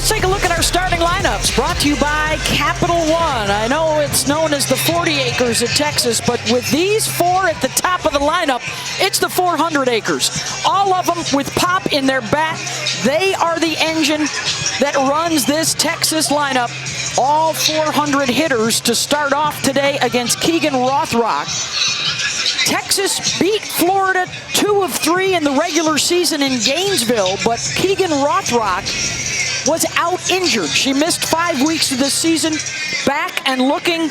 Let's take a look at our starting lineups, brought to you by Capital One. I know it's known as the 40 acres of Texas, but with these four at the top of the lineup, it's the 400 acres. All of them with pop in their bat. They are the engine that runs this Texas lineup. All 400 hitters to start off today against Keegan Rothrock. Texas beat Florida 2 of 3 in the regular season in Gainesville, but Keegan Rothrock was out injured. She missed 5 weeks of the season, back and looking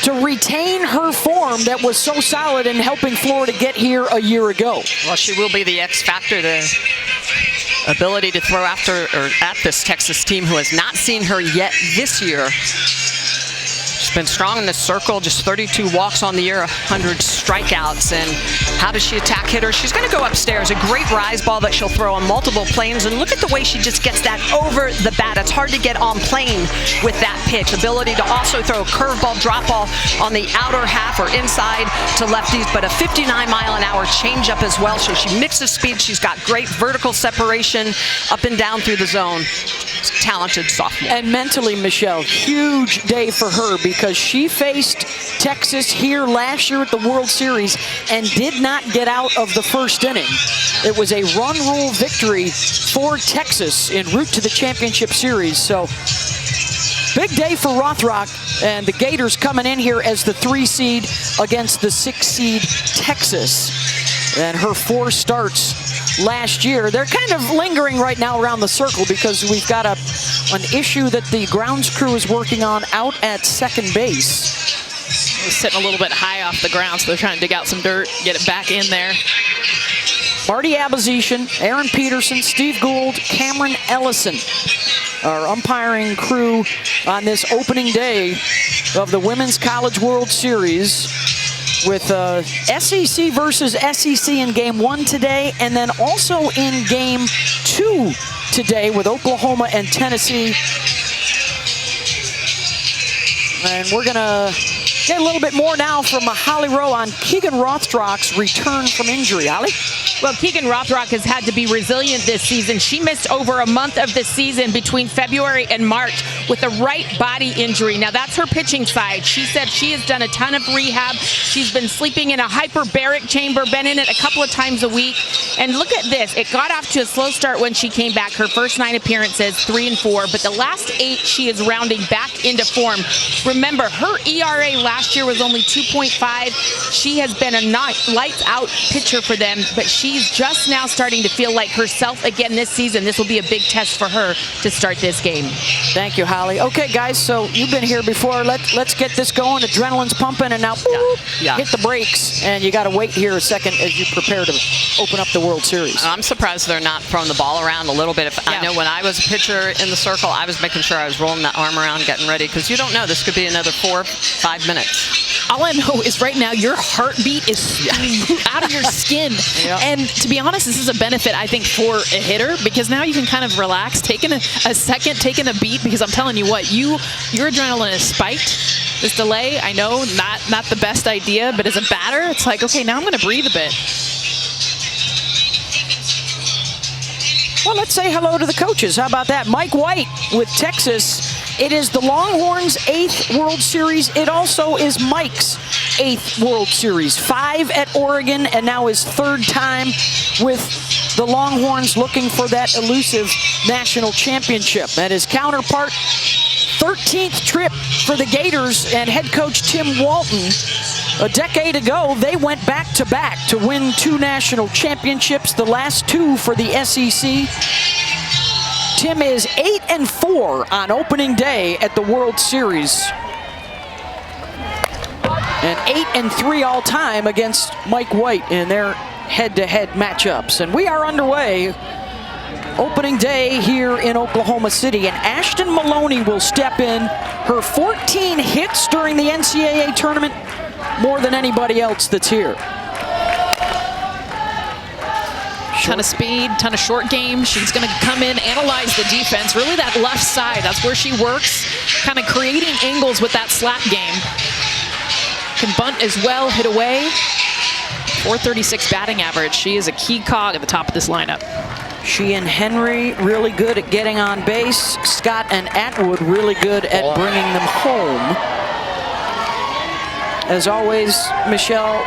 to retain her form that was so solid in helping Florida get here a year ago. Well, she will be the X factor, the ability to throw after or at this Texas team who has not seen her yet this year. She's been strong in the circle, just 32 walks on the year, 100 strikeouts. And how does she attack hitters? She's going to go upstairs. A great rise ball that she'll throw on multiple planes. And look at the way she just gets that over the bat. It's hard to get on plane with that pitch. Ability to also throw a curveball, drop ball on the outer half or inside to lefties, but a 59-mile-an-hour changeup as well. So she mixes speed. She's got great vertical separation up and down through the zone. Talented sophomore. And mentally, Michelle, huge day for her because she faced Texas here last year at the World Series and did not get out of the first inning. It was a run rule victory for Texas en route to the championship series. So big day for Rothrock, and the Gators coming in here as the 3 seed against the 6 seed Texas. And her 4 starts last year. They're kind of lingering right now around the circle because we've got an issue that the grounds crew is working on out at second base. It's sitting a little bit high off the ground, so they're trying to dig out some dirt, get it back in there. Marty Abazetian, Aaron Peterson, Steve Gould, Cameron Ellison, our umpiring crew on this opening day of the Women's College World Series, with SEC versus SEC in Game 1 today, and then also in Game 2 today with Oklahoma and Tennessee. And we're going to get a little bit more now from Holly Rowe on Keegan Rothrock's return from injury. Holly? Well, Keegan Rothrock has had to be resilient this season. She missed over a month of the season between February and March with a right body injury. Now, that's her pitching side. She said she has done a ton of rehab. She's been sleeping in a hyperbaric chamber, been in it a couple of times a week. And look at this. It got off to a slow start when she came back. Her first 9 appearances, 3 and 4. But the last 8, she is rounding back into form. Remember, her ERA last year was only 2.5. She has been a lights-out pitcher for them, but she's just now starting to feel like herself again this season. This will be a big test for her to start this game. Thank you, Holly. Okay, guys, so you've been here before. Let's get this going. Adrenaline's pumping, and now hit the brakes. And you got to wait here a second as you prepare to open up the World Series. I'm surprised they're not throwing the ball around a little bit. I know when I was a pitcher in the circle, I was making sure I was rolling that arm around, getting ready, because you don't know. This could be another 4 or 5 minutes. All I know is right now your heartbeat is out of your skin. And to be honest, this is a benefit, I think, for a hitter, because now you can kind of relax, taking a second, taking a beat, because I'm telling you what, your adrenaline is spiked. This delay, I know, not the best idea, but as a batter, it's like, okay, now I'm going to breathe a bit. Well, let's say hello to the coaches. How about that? Mike White with Texas. It is the Longhorns' 8th World Series. It also is Mike's 8th World Series. 5 at Oregon, and now his 3rd time with the Longhorns, looking for that elusive national championship. And his counterpart, 13th trip for the Gators and head coach Tim Walton. A decade ago, they went back-to-back to win 2 national championships, the last 2 for the SEC. Tim is 8-4 on opening day at the World Series. And 8-3 all time against Mike White in their head-to-head matchups. And we are underway. Opening day here in Oklahoma City, and Ashton Maloney will step in. Her 14 hits during the NCAA tournament, more than anybody else that's here. Ton of speed, ton of short game. She's going to come in, analyze the defense. Really that left side, that's where she works, kind of creating angles with that slap game. Can bunt as well, hit away. .436 batting average. She is a key cog at the top of this lineup. She and Henry really good at getting on base. Scott and Atwood really good at bringing them home. As always, Michelle,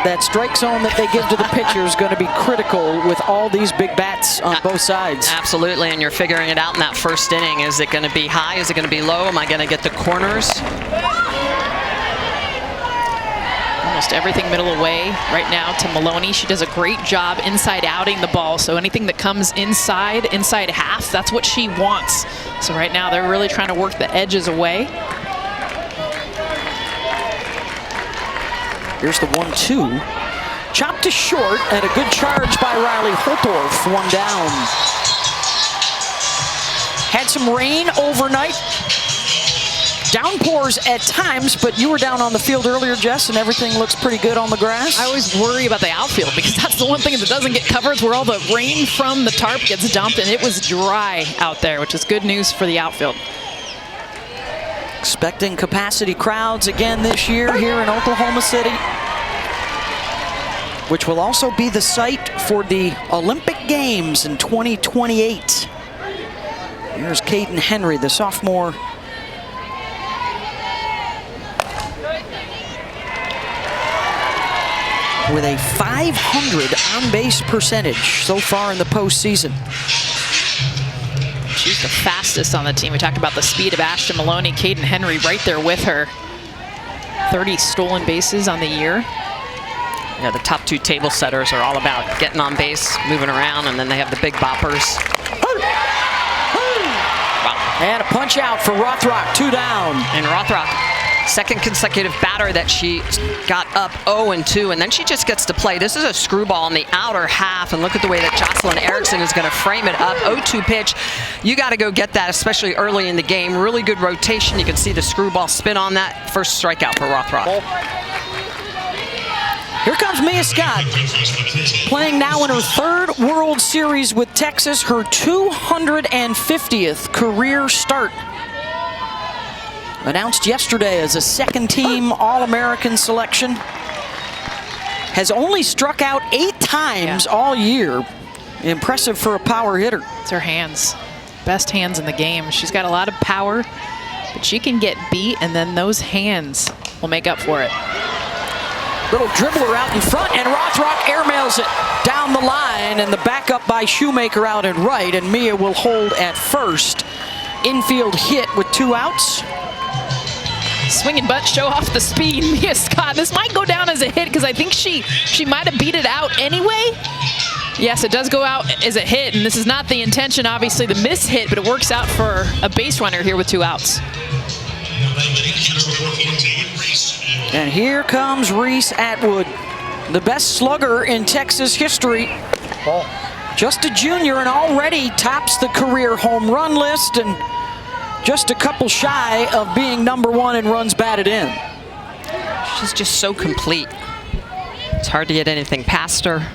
that strike zone that they give to the pitcher is going to be critical with all these big bats on both sides. Absolutely, and you're figuring it out in that first inning. Is it going to be high? Is it going to be low? Am I going to get the corners? Almost everything middle away right now to Maloney. She does a great job inside outing the ball. So anything that comes inside half, that's what she wants. So right now they're really trying to work the edges away. Here's the 1-2. Chopped to short, and a good charge by Riley Holtorf. One down. Had some rain overnight. Downpours at times, but you were down on the field earlier, Jess, and everything looks pretty good on the grass. I always worry about the outfield because that's the one thing that doesn't get covered. It's where all the rain from the tarp gets dumped, and it was dry out there, which is good news for the outfield. Expecting capacity crowds again this year here in Oklahoma City, which will also be the site for the Olympic Games in 2028. Here's Caden Henry, the sophomore. With a 500 on-base percentage so far in the postseason. She's the fastest on the team. We talked about the speed of Ashton Maloney. Caden Henry right there with her. 30 stolen bases on the year. Yeah, the top two table setters are all about getting on base, moving around, and then they have the big boppers. Wow. And a punch out for Rothrock, 2 down. And Rothrock, second consecutive batter that she got up 0-2, and then she just gets to play. This is a screwball in the outer half, and look at the way that Jocelyn Erickson is going to frame it up. 0-2 pitch. You got to go get that, especially early in the game. Really good rotation. You can see the screwball spin on that. First strikeout for Rothrock. Here comes Mia Scott, playing now in her 3rd World Series with Texas, her 250th career start. Announced yesterday as a second-team All-American selection. Has only struck out 8 times all year. Impressive for a power hitter. It's her hands. Best hands in the game. She's got a lot of power, but she can get beat, and then those hands will make up for it. Little dribbler out in front, and Rothrock airmails it down the line, and the backup by Shoemaker out at right, and Mia will hold at first. Infield hit with 2 outs. Swinging butt, show off the speed. Mia Scott, this might go down as a hit because I think she might have beat it out anyway. Yes, it does go out as a hit, and this is not the intention, obviously, the miss hit, but it works out for a base runner here with 2 outs. And here comes Reese Atwood, the best slugger in Texas history. Just a junior and already tops the career home run list, and just a couple shy of being #1 in runs batted in. She's just so complete. It's hard to get anything past her.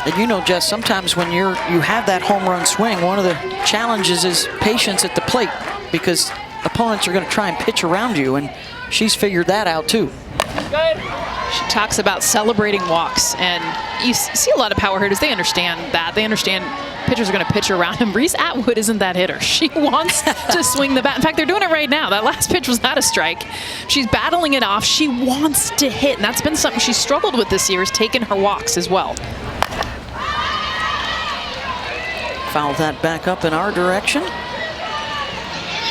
And you know, Jess, sometimes when you have that home run swing, one of the challenges is patience at the plate because opponents are going to try and pitch around you, and she's figured that out too. She talks about celebrating walks, and you see a lot of power hitters. They understand that. They understand pitchers are going to pitch around him. Reese Atwood isn't that hitter. She wants to swing the bat. In fact, they're doing it right now. That last pitch was not a strike. She's battling it off. She wants to hit, and that's been something she's struggled with this year, is taking her walks as well. Foul that back up in our direction.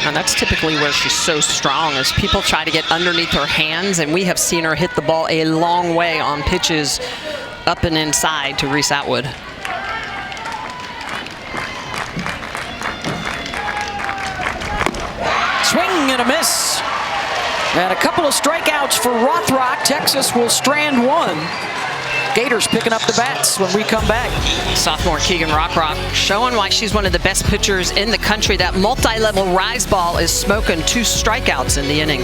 And that's typically where she's so strong, as people try to get underneath her hands, and we have seen her hit the ball a long way on pitches up and inside to Reese Atwood. Swing and a miss. And a couple of strikeouts for Rothrock. Texas will strand 1. Gators picking up the bats when we come back. Sophomore Keegan Rothrock showing why she's one of the best pitchers in the country. That multi-level rise ball is smoking 2 strikeouts in the inning.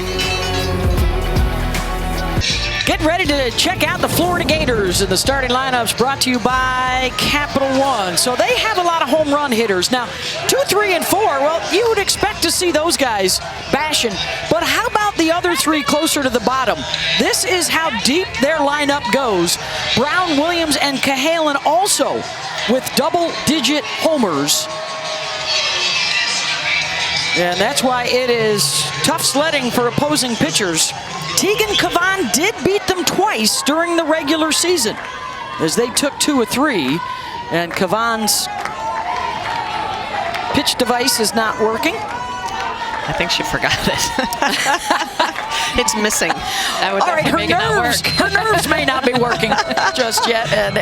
Get Get ready to check out the Florida Gators in the starting lineups, brought to you by Capital One. So they have a lot of home run hitters. Now, 2, 3, and 4, well, you would expect to see those guys bashing. But how about the other 3 closer to the bottom? This is how deep their lineup goes. Brown, Williams, and Cahalan also with double-digit homers. And that's why it is tough sledding for opposing pitchers. Teagan Kavan did beat them twice during the regular season, as they took 2 of 3, and Kavan's pitch device is not working. I think she forgot it. It's missing. That would definitely make it not work. Her nerves may not be working just yet. And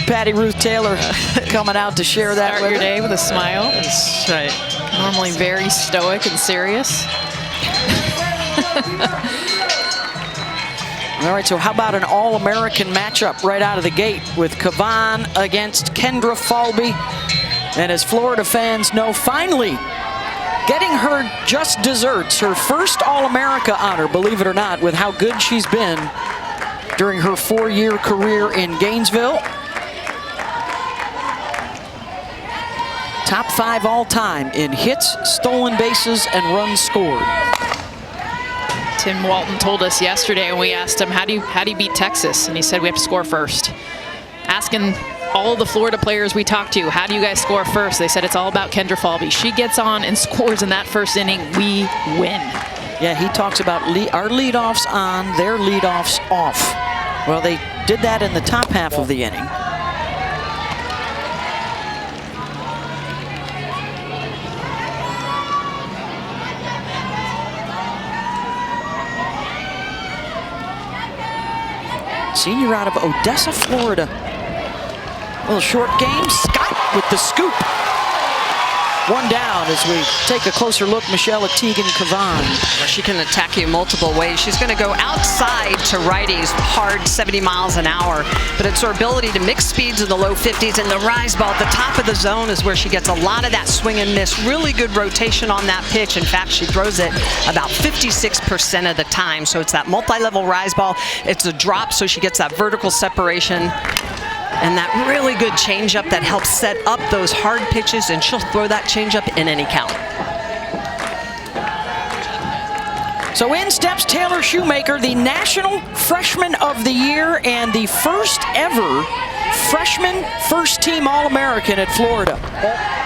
Patty Ruth Taylor coming out to share that Start with your her. day with a smile. That's right. Normally very stoic and serious. All right, so how about an All-American matchup right out of the gate with Kavan against Kendra Falby? And as Florida fans know, finally getting her just desserts, her first All-America honor, believe it or not, with how good she's been during her 4-year career in Gainesville. Top 5 all-time in hits, stolen bases, and runs scored. Tim Walton told us yesterday when we asked him, how do you beat Texas? And he said, we have to score first. Asking all of the Florida players we talked to, how do you guys score first? They said it's all about Kendra Falby. She gets on and scores in that first inning, we win. Yeah, he talks about our leadoffs on, their leadoffs off. Well, they did that in the top half of the inning. Senior out of Odessa, Florida. Little short game. Scott with the scoop. 1 down as we take a closer look, Michelle, at Teagan Kavan. She can attack you multiple ways. She's going to go outside to righties hard, 70 miles an hour. But it's her ability to mix speeds in the low 50s, and the rise ball at the top of the zone is where she gets a lot of that swing and miss. Really good rotation on that pitch. In fact, she throws it about 56% of the time. So it's that multi-level rise ball. It's a drop, so she gets that vertical separation. And that really good changeup that helps set up those hard pitches, and she'll throw that changeup in any count. So in steps Taylor Shoemaker, the National Freshman of the Year and the first ever freshman first-team All-American at Florida.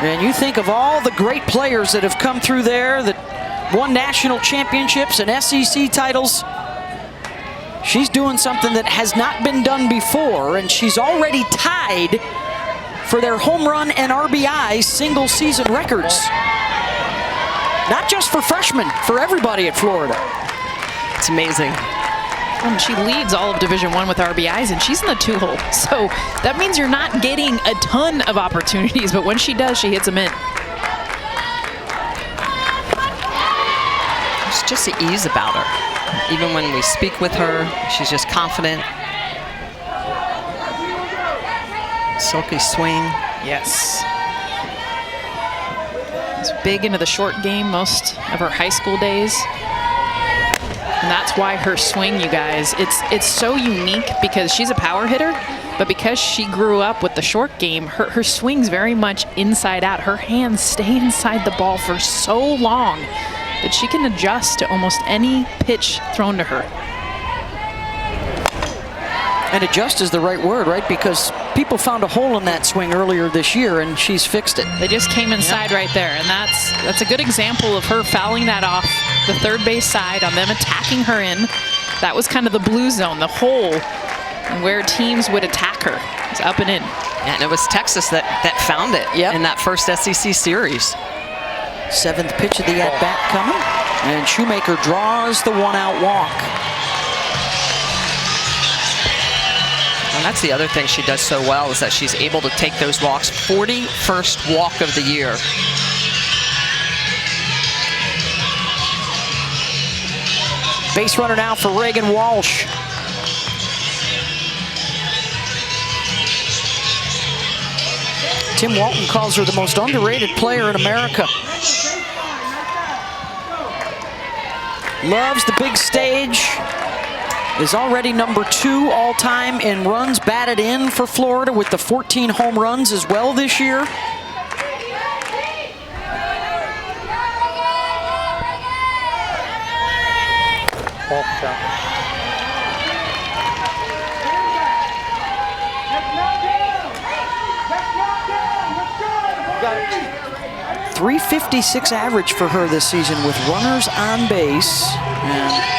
And you think of all the great players that have come through there that won national championships and SEC titles. She's doing something that has not been done before, and she's already tied for their home run and RBI single season records. Not just for freshmen, for everybody at Florida. It's amazing. And she leads all of Division I with RBIs, and she's in the 2-hole. So that means you're not getting a ton of opportunities, but when she does, she hits them in. It's just the ease about her. Even when we speak with her, she's just confident. Silky swing. Yes. She's big into the short game most of her high school days. And that's why her swing, you guys, it's so unique because she's a power hitter, but because she grew up with the short game, her swing's very much inside out. Her hands stay inside the ball for so long that she can adjust to almost any pitch thrown to her. And adjust is the right word, right? Because people found a hole in that swing earlier this year, and she's fixed it. They just came inside right there, and that's a good example of her fouling that off the third base side on them attacking her in. That was kind of the blue zone, the hole, and where teams would attack her. It's up and in. And it was Texas that found it in that first SEC series. 7th pitch of the at-bat coming, and Shoemaker draws the 1-out walk. And that's the other thing she does so well, is that she's able to take those walks. 41st walk of the year. Base runner now for Reagan Walsh. Tim Walton calls her the most underrated player in America. loves the big stage. Is already number 2 all-time in runs batted in for Florida with the 14 home runs as well this year. .356 average for her this season with runners on base. And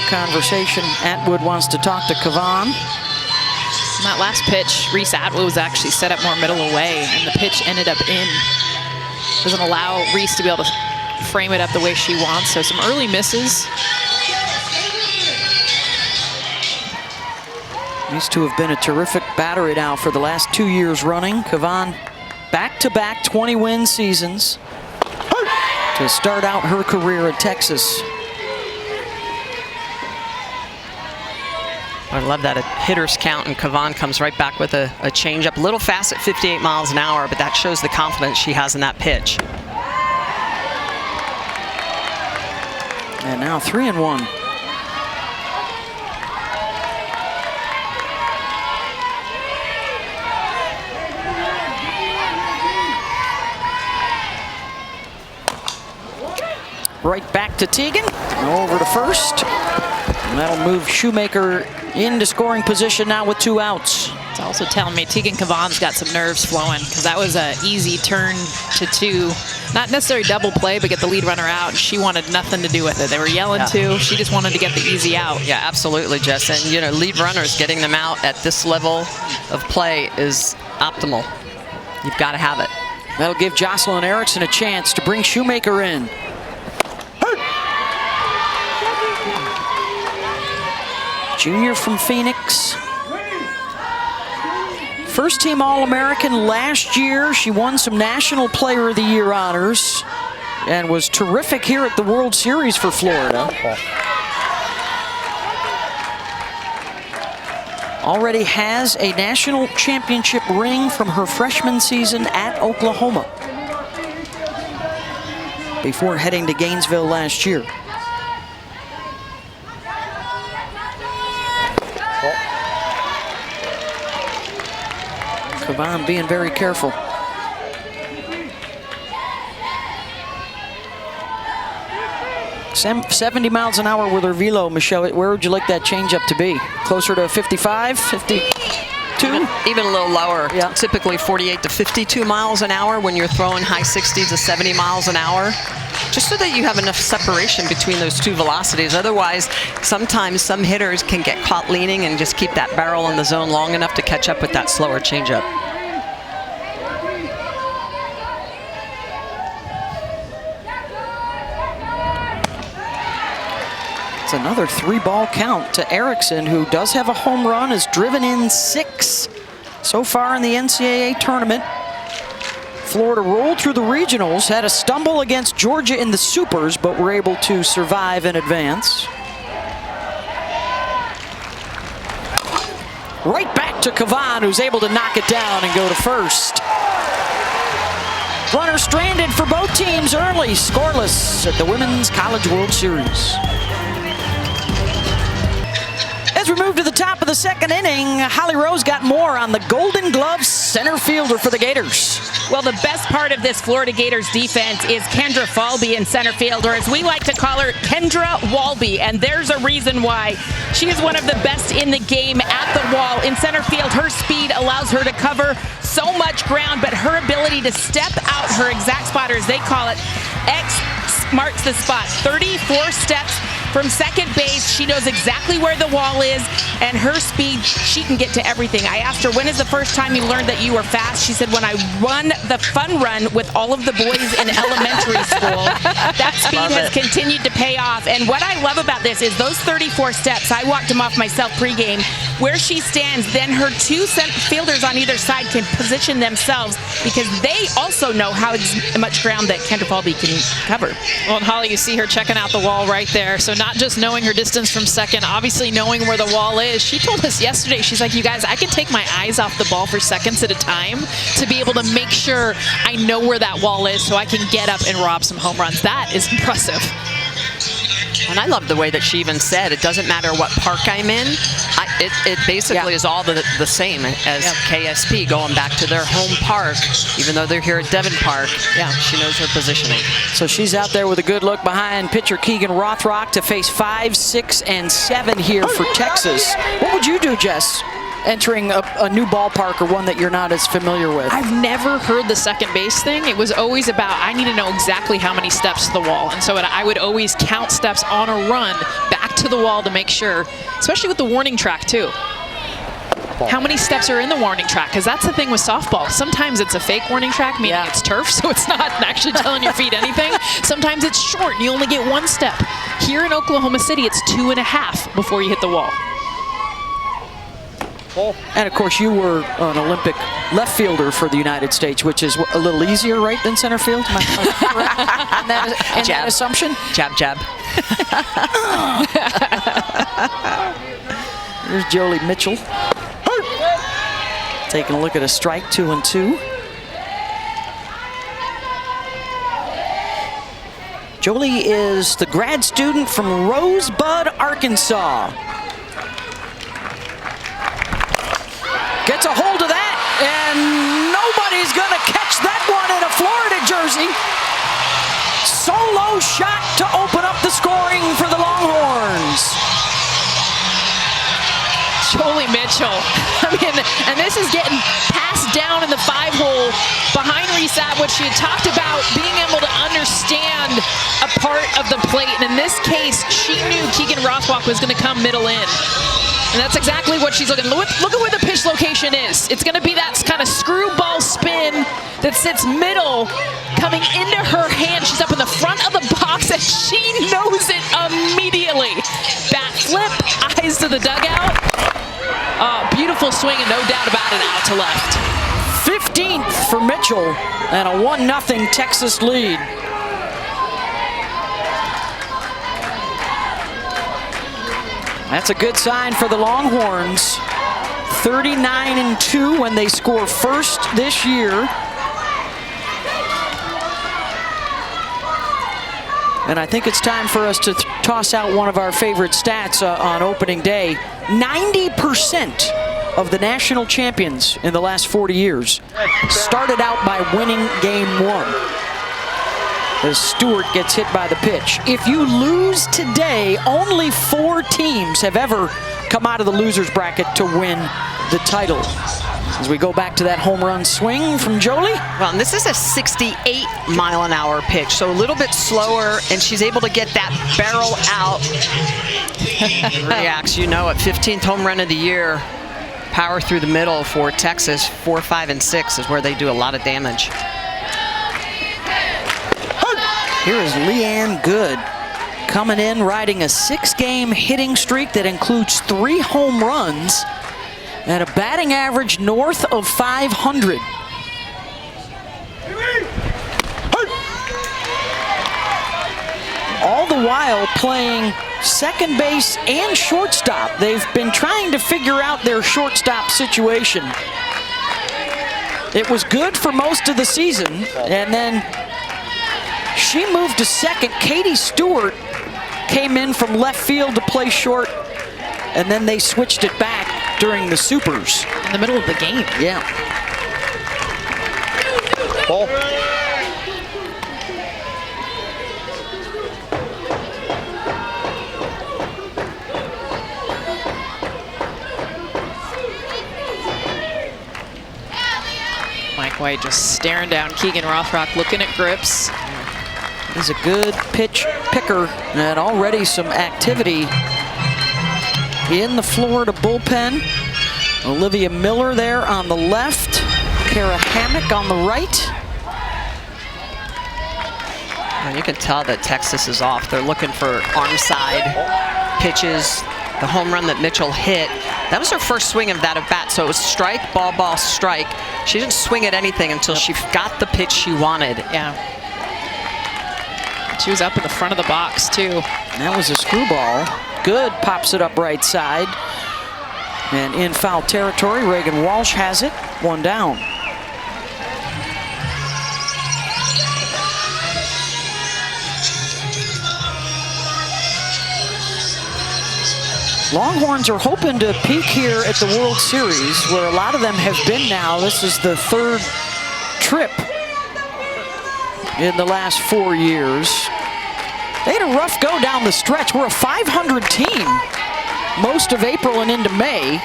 conversation, Atwood wants to talk to Kavan. That last pitch, Reese Atwood was actually set up more middle away, and the pitch ended up in. Doesn't allow Reese to be able to frame it up the way she wants, so some early misses. These two have been a terrific battery now for the last 2 years running. Kavan back-to-back 20-win seasons to start out her career at Texas. I love that hitter's count, and Kavan comes right back with a changeup. A little fast at 58 miles an hour, but that shows the confidence she has in that pitch. And now 3-1. Right back to Teagan, over to first. And that'll move Shoemaker into scoring position now with 2 outs. It's also telling me Teagan Kavan's got some nerves flowing, because that was an easy turn to 2. Not necessarily double play, but get the lead runner out. And she wanted nothing to do with it. They were yelling too. She just wanted to get the easy out. Yeah, absolutely, Jess. And, you know, lead runners, getting them out at this level of play is optimal. You've got to have it. That'll give Jocelyn Erickson a chance to bring Shoemaker in. Junior from Phoenix. First team All-American last year. She won some National Player of the Year honors and was terrific here at the World Series for Florida. Already has a national championship ring from her freshman season at Oklahoma before heading to Gainesville last year. Kavan being very careful. 70 miles an hour with her velo, Michelle. Where would you like that changeup to be? Closer to 55, 52? Even a little lower. Yeah. Typically 48 to 52 miles an hour when you're throwing high 60s to 70 miles an hour. Just so that you have enough separation between those two velocities. Otherwise, sometimes some hitters can get caught leaning and just keep that barrel in the zone long enough to catch up with that slower changeup. It's another 3-ball count to Erickson, who does have a home run, has driven in 6 so far in the NCAA tournament. Florida rolled through the regionals, had a stumble against Georgia in the Supers, but were able to survive and advance. Right back to Kavan, who's able to knock it down and go to first. Runner stranded for both teams early, scoreless at the Women's College World Series. As we move to the top of the second inning, Holly Rose got more on the Golden Glove center fielder for the Gators. Well, the best part of this Florida Gators defense is Kendra Falby in center field, or as we like to call her, Kendra Walby. And there's a reason why. She is one of the best in the game at the wall. In center field, her speed allows her to cover so much ground, but her ability to step out her exact spot, or as they call it, X marks the spot. 34 steps from second base. She knows exactly where the wall is, and her speed, she can get to everything. I asked her, when is the first time you learned that you were fast? She said, when I run the fun run with all of the boys in elementary school. That speed has continued to pay off. And what I love about this is those 34 steps. I walked them off myself pregame. Where she stands, then her 2 fielders on either side can position themselves, because they also know how much ground that Kendra Falby can cover. Well, and Holly, you see her checking out the wall right there. So not just knowing her distance from second, obviously knowing where the wall is. She told us yesterday, she's like, you guys, I can take my eyes off the ball for seconds at a time to be able to make sure I know where that wall is so I can get up and rob some home runs. That is impressive. And I love the way that she even said, it doesn't matter what park I'm in. It basically is all the same as KSP going back to their home park, even though they're here at Devon Park. Yeah, she knows her positioning. So she's out there with a good look behind pitcher Teagan Rothrock to face 5, 6, and 7 here for Texas. What would you do, Jess, entering a new ballpark or one that you're not as familiar with? I've never heard the second base thing. It was always about, I need to know exactly how many steps to the wall. And so I would always count steps on a run back to the wall to make sure, especially with the warning track too. How many steps are in the warning track? Because that's the thing with softball. Sometimes it's a fake warning track, meaning it's turf, so it's not actually telling your feet anything. Sometimes it's short and you only get 1 step. Here in Oklahoma City, it's 2.5 before you hit the wall. And of course, you were an Olympic left fielder for the United States, which is a little easier, right, than center field? Am I correct in that assumption? Jab, jab. Here's Jolie Mitchell. Taking a look at a strike, 2-2. Jolie is the grad student from Rosebud, Arkansas. Gets a hold of that, and nobody's going to catch that one in a Florida jersey. Solo shot to open up the scoring for the Longhorns. Jolie Mitchell. I mean, and this is getting passed down in the 5-hole behind Reset, which she had talked about being able to understand a part of the plate. And in this case, she knew Teagan Rothrock was going to come middle in. And that's exactly what she's looking. Look at where the pitch location is. It's going to be that kind of screwball spin that sits middle, coming into her hand. She's up in the front of the box, and she knows it immediately. Bat flip, eyes to the dugout. Beautiful swing, and no doubt about it, out to left. 15th for Mitchell, and a 1-0 Texas lead. That's a good sign for the Longhorns. 39-2 when they score first this year. And I think it's time for us to toss out one of our favorite stats on opening day. 90% of the national champions in the last 40 years started out by winning game 1. As Stewart gets hit by the pitch. If you lose today, only 4 teams have ever come out of the loser's bracket to win the title. As we go back to that home run swing from Jolie. Well, and this is a 68-mile-an-hour pitch, so a little bit slower, and she's able to get that barrel out. Reacts, you know it. 15th home run of the year. Power through the middle for Texas. 4, 5, and 6 is where they do a lot of damage. Here is Leanne Good coming in, riding a 6-game hitting streak that includes 3 home runs and a batting average north of 500. All the while playing second base and shortstop. They've been trying to figure out their shortstop situation. It was good for most of the season, and then she moved to second. Katie Stewart came in from left field to play short, and then they switched it back during the Supers. In the middle of the game. Yeah. Ball. Mike White just staring down Teagan Rothrock, looking at grips. He's a good pitch picker, and already some activity in the Florida bullpen. Olivia Miller there on the left, Kara Hammock on the right. And you can tell that Texas is off. They're looking for arm side pitches. The home run that Mitchell hit, that was her first swing of that at bat. So it was strike, ball, ball, strike. She didn't swing at anything until she got the pitch she wanted. Yeah. She was up in the front of the box, too. And that was a screwball. Good, pops it up right side. And in foul territory, Reagan Walsh has it, 1 down. Longhorns are hoping to peak here at the World Series, where a lot of them have been now. This is the third trip in the last 4 years. They had a rough go down the stretch. We're a 500 team most of April and into May.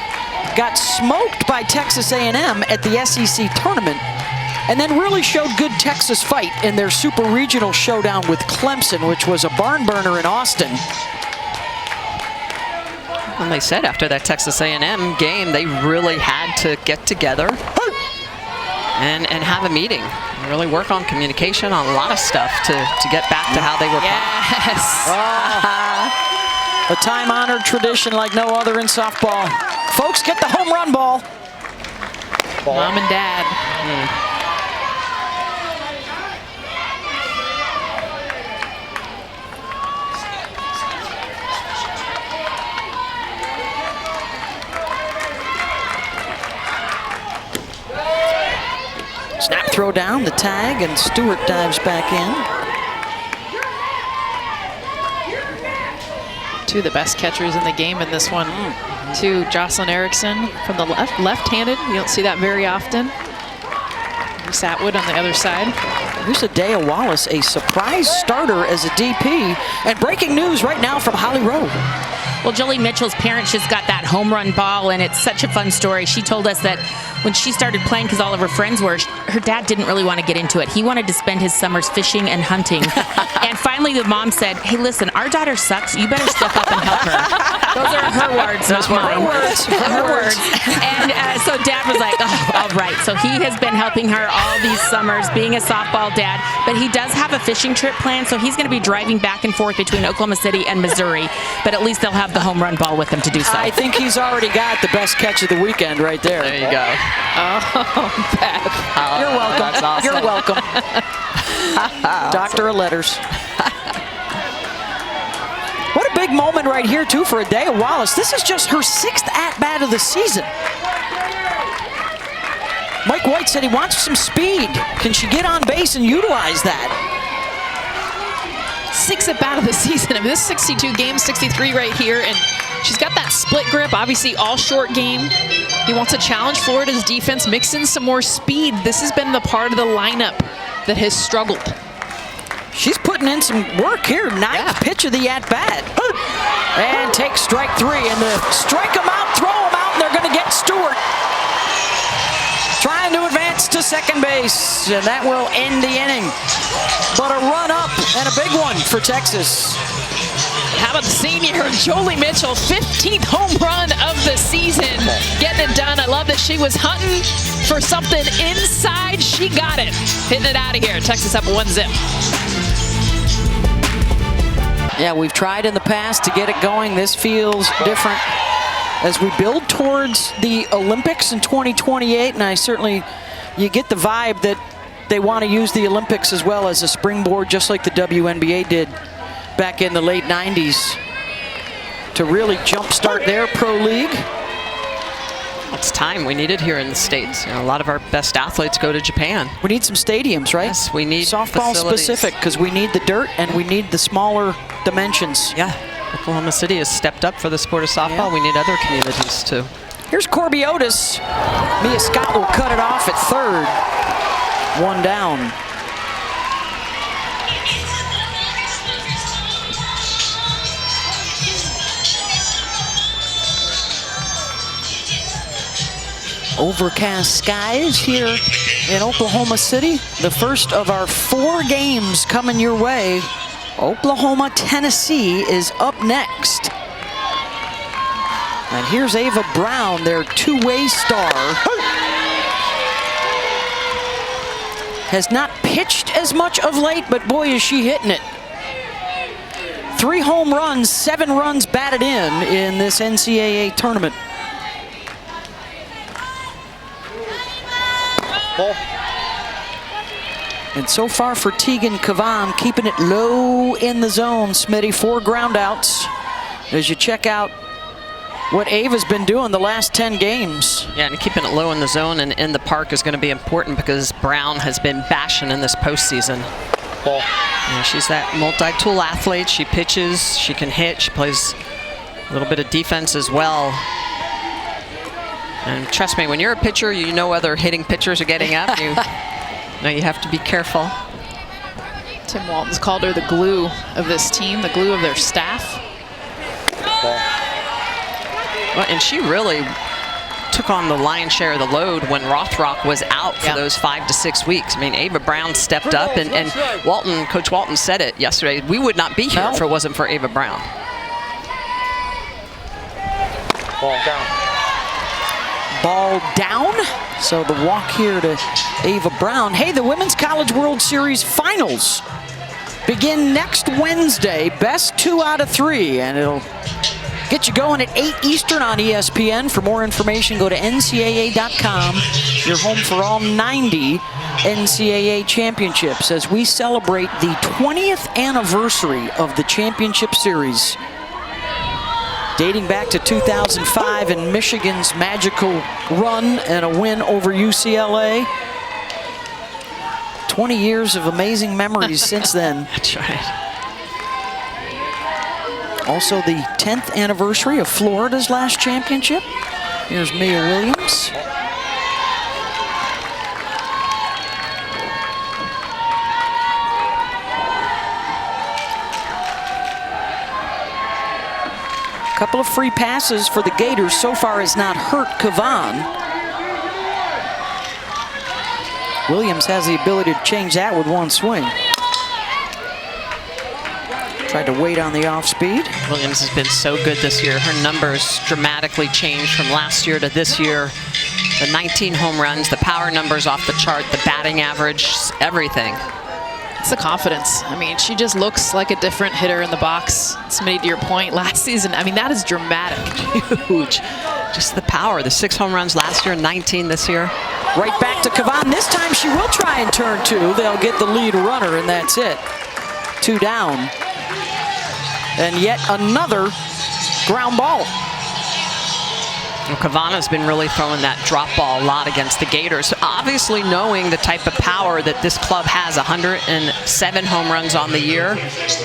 Got smoked by Texas A&M at the SEC tournament, and then really showed good Texas fight in their super regional showdown with Clemson, which was a barn burner in Austin. And they said after that Texas A&M game, they really had to get together and have a meeting. Really work on communication, on a lot of stuff to get back to how they were playing. A time-honored tradition like no other in softball. Folks, get the home run ball. Mom and Dad. Snap throw down, the tag, and Stewart dives back in. Two of the best catchers in the game in this one. To Jocelyn Erickson from the left-handed. You don't see that very often. Satwood on the other side. Here's Adea Wallace, a surprise starter as a DP. And breaking news right now from Holly Rowe. Well, Jolie Mitchell's parents just got that home run ball, and it's such a fun story. She told us that when she started playing, because all of her friends were, her dad didn't really want to get into it. He wanted to spend his summers fishing and hunting. And finally the mom said, hey, listen, our daughter sucks. You better step up and help her. Those are her words, not mine. Her words. And so Dad was like, oh, all right. So he has been helping her all these summers, being a softball dad. But he does have a fishing trip planned, so he's going to be driving back and forth between Oklahoma City and Missouri. But at least they'll have the home run ball with them to do so. I think he's already got the best catch of the weekend right there. There you go. Oh, Beth. You're welcome. That's awesome. You're welcome. Doctor of letters. What a big moment right here, too, for Adea Wallace. This is just her 6th at-bat of the season. Mike White said he wants some speed. Can she get on base and utilize that? 6th at-bat of the season. I mean, this 62 games, 63 right here, and she's got that split grip, obviously all short game. He wants to challenge Florida's defense, mix in some more speed. This has been the part of the lineup that has struggled. She's putting in some work here. Ninth pitch of the at-bat. And take strike 3. And the strike them out, throw them out, and they're going to get Stewart. Trying to advance to second base, and that will end the inning. But a run up and a big one for Texas. How about the senior, Jolie Mitchell, 15th home run of the season. Getting it done. I love that she was hunting for something inside. She got it. Hitting it out of here. Texas up 1-0. Yeah, we've tried in the past to get it going. This feels different as we build towards the Olympics in 2028, and you get the vibe that they want to use the Olympics as well as a springboard, just like the WNBA did back in the late 90s to really jumpstart their pro league. It's time. We need it here in the States. You know, a lot of our best athletes go to Japan. We need some stadiums, right? Yes, we need softball facilities. specific, because we need the dirt and we need the smaller dimensions. Yeah, Oklahoma City has stepped up for the sport of softball. Yeah. We need other communities too. Here's Corby Otis. Mia Scott will cut it off at third. 1 down. Overcast skies here in Oklahoma City. The first of our 4 games coming your way. Oklahoma, Tennessee is up next. And here's Ava Brown, their two-way star. Has not pitched as much of late, but boy, is she hitting it. 3 home runs, 7 runs batted in this NCAA tournament. And so far for Teagan Kavan, keeping it low in the zone, Smitty. 4 ground outs as you check out what Ava's been doing the last 10 games. Yeah, and keeping it low in the zone and in the park is going to be important because Brown has been bashing in this postseason. Yeah, she's that multi-tool athlete. She pitches, she can hit, she plays A little bit of defense as well. And trust me, when you're a pitcher, you know other hitting pitchers are getting up. You know you have to be careful. Tim Walton's called her the glue of this team, the glue of their staff. Well, and she really took on the lion's share of the load when Rothrock was out for those 5 to 6 weeks. I mean, Ava Brown stepped up, and Walton, Coach Walton said it yesterday, we would not be here if it wasn't for Ava Brown. Ball down. Ball down. So the walk here to Ava Brown. Hey, the Women's College World Series Finals begin next Wednesday. Best 2 out of 3, and it'll get you going at 8 Eastern on ESPN. For more information, go to ncaa.com. You're home for all 90 NCAA championships as we celebrate the 20th anniversary of the championship series, dating back to 2005 and Michigan's magical run and a win over UCLA. 20 years of amazing memories since then. That's right. Also the 10th anniversary of Florida's last championship. Here's Mia Williams. Couple of free passes for the Gators. So far has not hurt Kavan. Williams has the ability to change that with one swing. Tried to wait on the off speed. Williams has been so good this year. Her numbers dramatically changed from last year to this year. The 19 home runs, the power numbers off the chart, the batting average, everything. It's the confidence. I mean, she just looks like a different hitter in the box. Smitty, to your point, last season, I mean, that is dramatic. Huge. Just the power. The 6 home runs last year, 19 this year. Right back to Kavan. This time she will try and turn 2. They'll get the lead runner, and that's it. 2 down. And yet another ground ball. Well, Kavana's been really throwing that drop ball a lot against the Gators. Obviously knowing the type of power that this club has, 107 home runs on the year.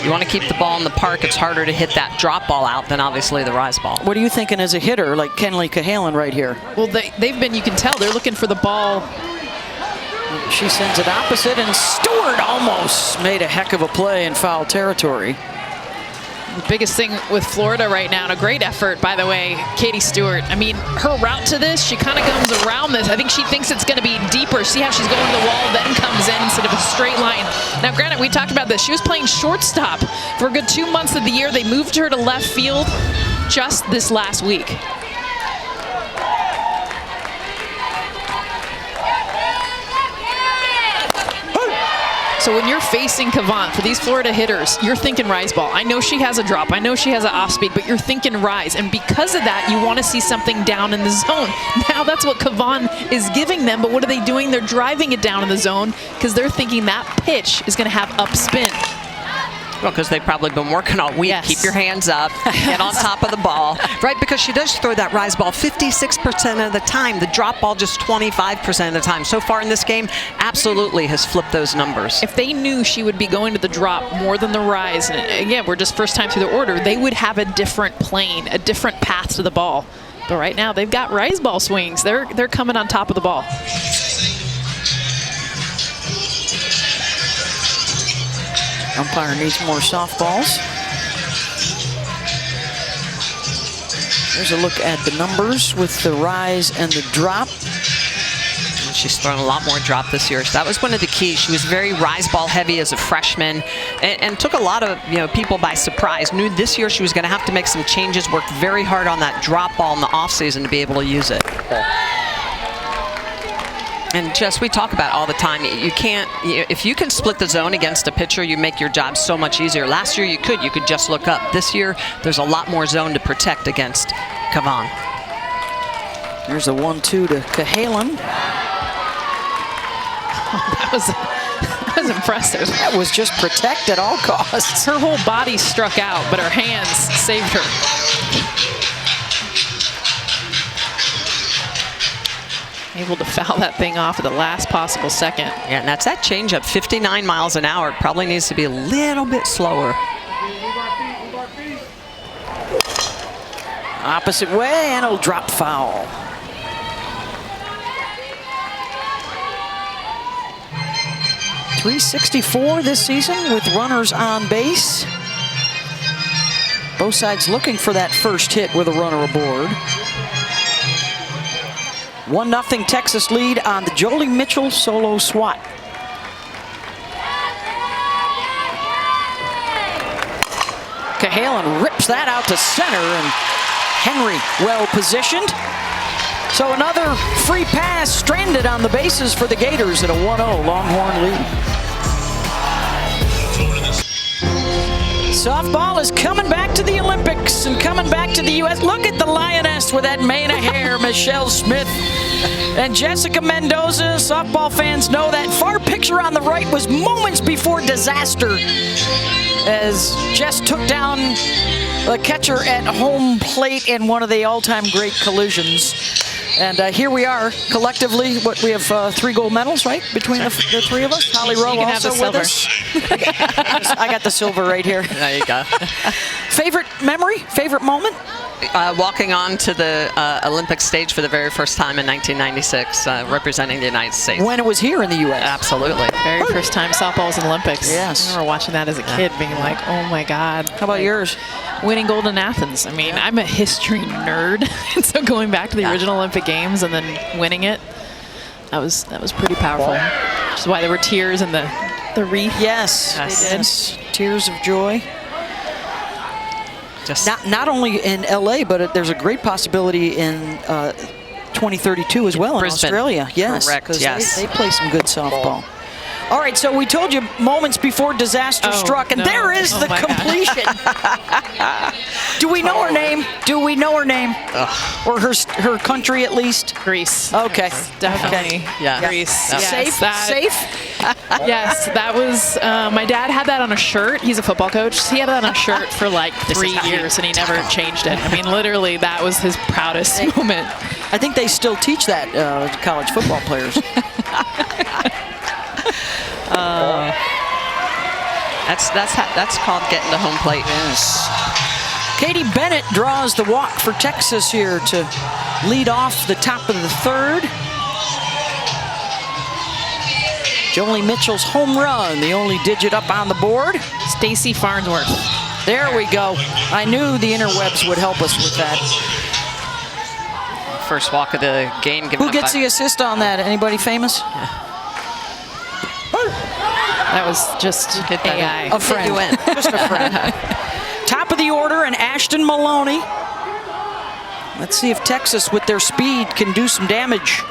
You want to keep the ball in the park. It's harder to hit that drop ball out than obviously the rise ball. What are you thinking as a hitter like Kenley Cahalan right here? Well, they've been, you can tell, they're looking for the ball. She sends it opposite, and Stewart almost made a heck of a play in foul territory. The biggest thing with Florida right now, and a great effort, by the way, Katie Stewart. I mean, her route to this, she kind of comes around this. I think she thinks it's going to be deeper. See how she's going to the wall, then comes in instead of a straight line. Now, granted, we talked about this. She was playing shortstop for a good 2 months of the year. They moved her to left field just this last week. So when you're facing Kavan, for these Florida hitters, you're thinking rise ball. I know she has a drop. I know she has an off speed, but you're thinking rise. And because of that, you want to see something down in the zone. Now that's what Kavan is giving them, but what are they doing? They're driving it down in the zone because they're thinking that pitch is going to have up spin. Well, because they've probably been working all week. Yes. Keep your hands up, get on top of the ball. Right, because she does throw that rise ball 56% of the time. The drop ball just 25% of the time. So far in this game, absolutely has flipped those numbers. If they knew she would be going to the drop more than the rise, and again, we're just first time through the order, they would have a different plane, a different path to the ball. But right now, they've got rise ball swings. They're coming on top of the ball. Umpire needs more softballs. There's a look at the numbers with the rise and the drop. And she's thrown a lot more drop this year. So that was one of the keys. She was very rise ball heavy as a freshman and took a lot of people by surprise. Knew this year she was going to have to make some changes, worked very hard on that drop ball in the offseason to be able to use it. And Jess, we talk about all the time, you can't, if you can split the zone against a pitcher, you make your job so much easier. Last year you could just look up. This year, there's a lot more zone to protect against Kavan. There's a 1-2 to Cahalan. That was impressive. That was just protect at all costs. Her whole body struck out, but her hands saved her. Able to foul that thing off at the last possible second. Yeah, and that's that changeup, 59 miles an hour. It probably needs to be a little bit slower. Opposite way, and it'll drop foul. .364 this season with runners on base. Both sides looking for that first hit with a runner aboard. 1-0 Texas lead on the Jolie Mitchell solo swat. Cahalan rips that out to center, and Henry well positioned. So another free pass stranded on the bases for the Gators at a 1-0 Longhorn lead. Softball is coming back to the Olympics and coming back to the U.S. Look at the Lioness with that mane of hair, Michelle Smith and Jessica Mendoza. Softball fans know that far picture on the right was moments before disaster as Jess took down the catcher at home plate in one of the all-time great collisions. And here we are, collectively, we have 3 gold medals, right, between the 3 of us? Holly Rowe also with us. I got the silver right here. There you go. Favorite memory, favorite moment? Walking on to the Olympic stage for the very first time in 1996, representing the United States. When it was here in the U.S. Absolutely. Very first time softball was in Olympics. Yes. I remember watching that as a kid, being like, oh my God. How about yours? Winning gold in Athens. I mean, I'm a history nerd. So going back to the original Olympic Games and then winning it, that was pretty powerful. Which is why there were tears in the wreath. Yes, yes. Tears of joy. Just not only in LA, but there's a great possibility in 2032 as well in Brisbane. Australia. Yes, correct. Yes, they play some good softball. All right, so we told you moments before disaster struck, and there is the completion. Do we know her name? Do we know her name? Or her country at least? Greece. Okay. Yes, definitely. Okay. Yeah. Greece. Yeah. Yes, Safe? Yes, that was, my dad had that on a shirt. He's a football coach. He had that on a shirt for like 3 years, and he never changed it. I mean, literally, that was his proudest moment. I think they still teach that to college football players. That's called getting to home plate. Yes. Katie Bennett draws the walk for Texas here to lead off the top of the 3rd. Jolie Mitchell's home run, the only digit up on the board. Stacy Farnsworth. There we go. I knew the interwebs would help us with that. First walk of the game. Who gets the assist on that? Anybody famous? That was just AI. A friend. Just a friend. Top of the order, and Ashton Maloney. Let's see if Texas, with their speed, can do some damage.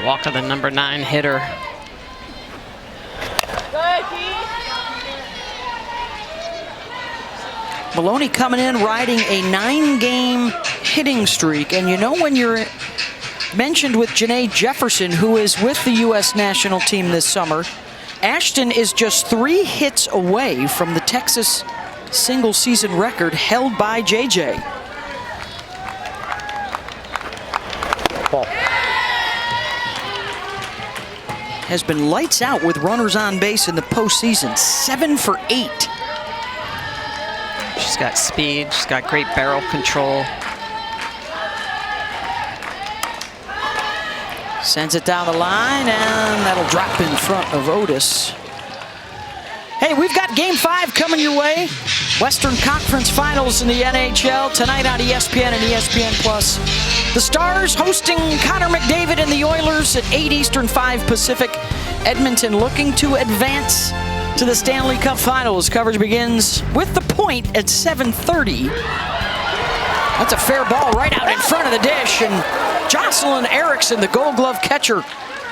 Walk of the number 9 hitter. Maloney coming in, riding a 9-game hitting streak. And you know, when you're mentioned with Janae Jefferson, who is with the U.S. national team this summer, Ashton is just 3 hits away from the Texas single-season record held by JJ. Ball. Has been lights out with runners on base in the postseason. 7 for 8. She's got speed. She's got great barrel control. Sends it down the line, and that'll drop in front of Otis. Hey, we've got Game 5 coming your way. Western Conference Finals in the NHL tonight on ESPN and ESPN+. The Stars hosting Connor McDavid and the Oilers at 8 Eastern, 5 Pacific. Edmonton looking to advance to the Stanley Cup Finals. Coverage begins with the point at 7:30. That's a fair ball right out in front of the dish, and Jocelyn Erickson, the Gold Glove catcher,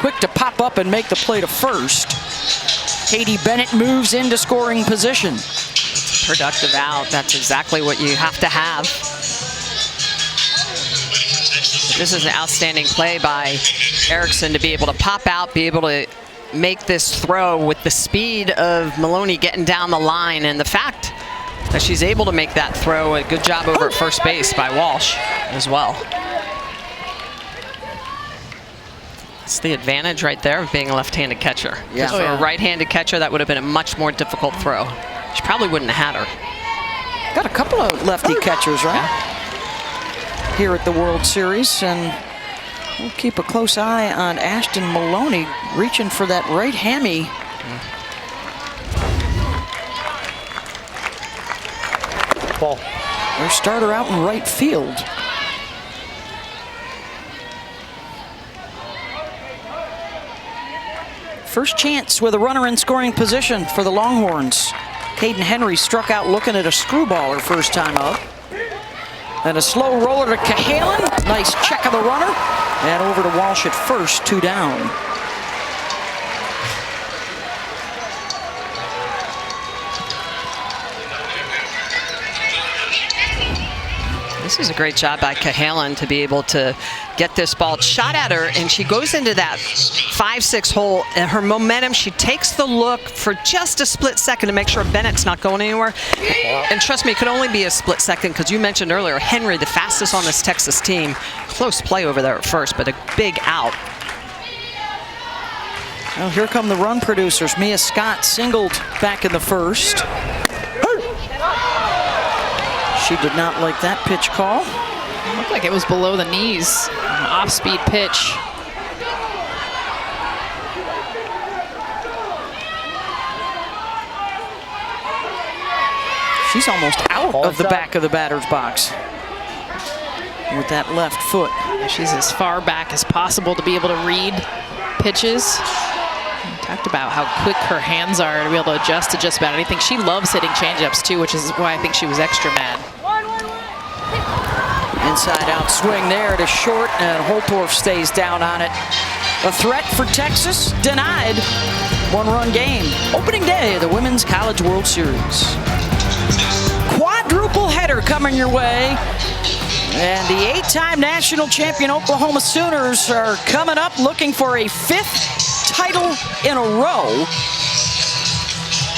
quick to pop up and make the play to first. Katie Bennett moves into scoring position. Productive out. That's exactly what you have to have. This is an outstanding play by Erickson to be able to pop out, be able to make this throw with the speed of Maloney getting down the line, and the fact that she's able to make that throw. A good job over at first base by Walsh as well. It's the advantage right there of being a left-handed catcher. Yeah. For a right-handed catcher, that would have been a much more difficult throw. She probably wouldn't have had her. Got a couple of lefty catchers, right? here at the World Series, and we'll keep a close eye on Ashton Maloney reaching for that right hammy. Ball. Their starter out in right field. First chance with a runner in scoring position for the Longhorns. Caden Henry struck out looking at a screwballer first time up. Then a slow roller to Kavan. Nice check of the runner. And over to Walsh at first, 2 down. This is a great job by Kavan to be able to get this ball shot at her, and she goes into that 5-6 hole, and her momentum, she takes the look for just a split second to make sure Bennett's not going anywhere. And trust me, it could only be a split second, because you mentioned earlier, Henry, the fastest on this Texas team. Close play over there at first, but a big out. Well, here come the run producers. Mia Scott singled back in the first. She did not like that pitch call. It looked like it was below the knees. An off-speed pitch. She's almost out of the back of the batter's box with that left foot. She's as far back as possible to be able to read pitches. We talked about how quick her hands are to be able to adjust to just about anything. She loves hitting changeups too, which is why I think she was extra mad. Inside out swing there to short, and Holtorf stays down on it. A threat for Texas, denied. 1-run game. Opening day of the Women's College World Series. Quadruple header coming your way. And the 8-time national champion Oklahoma Sooners are coming up looking for a 5th title in a row.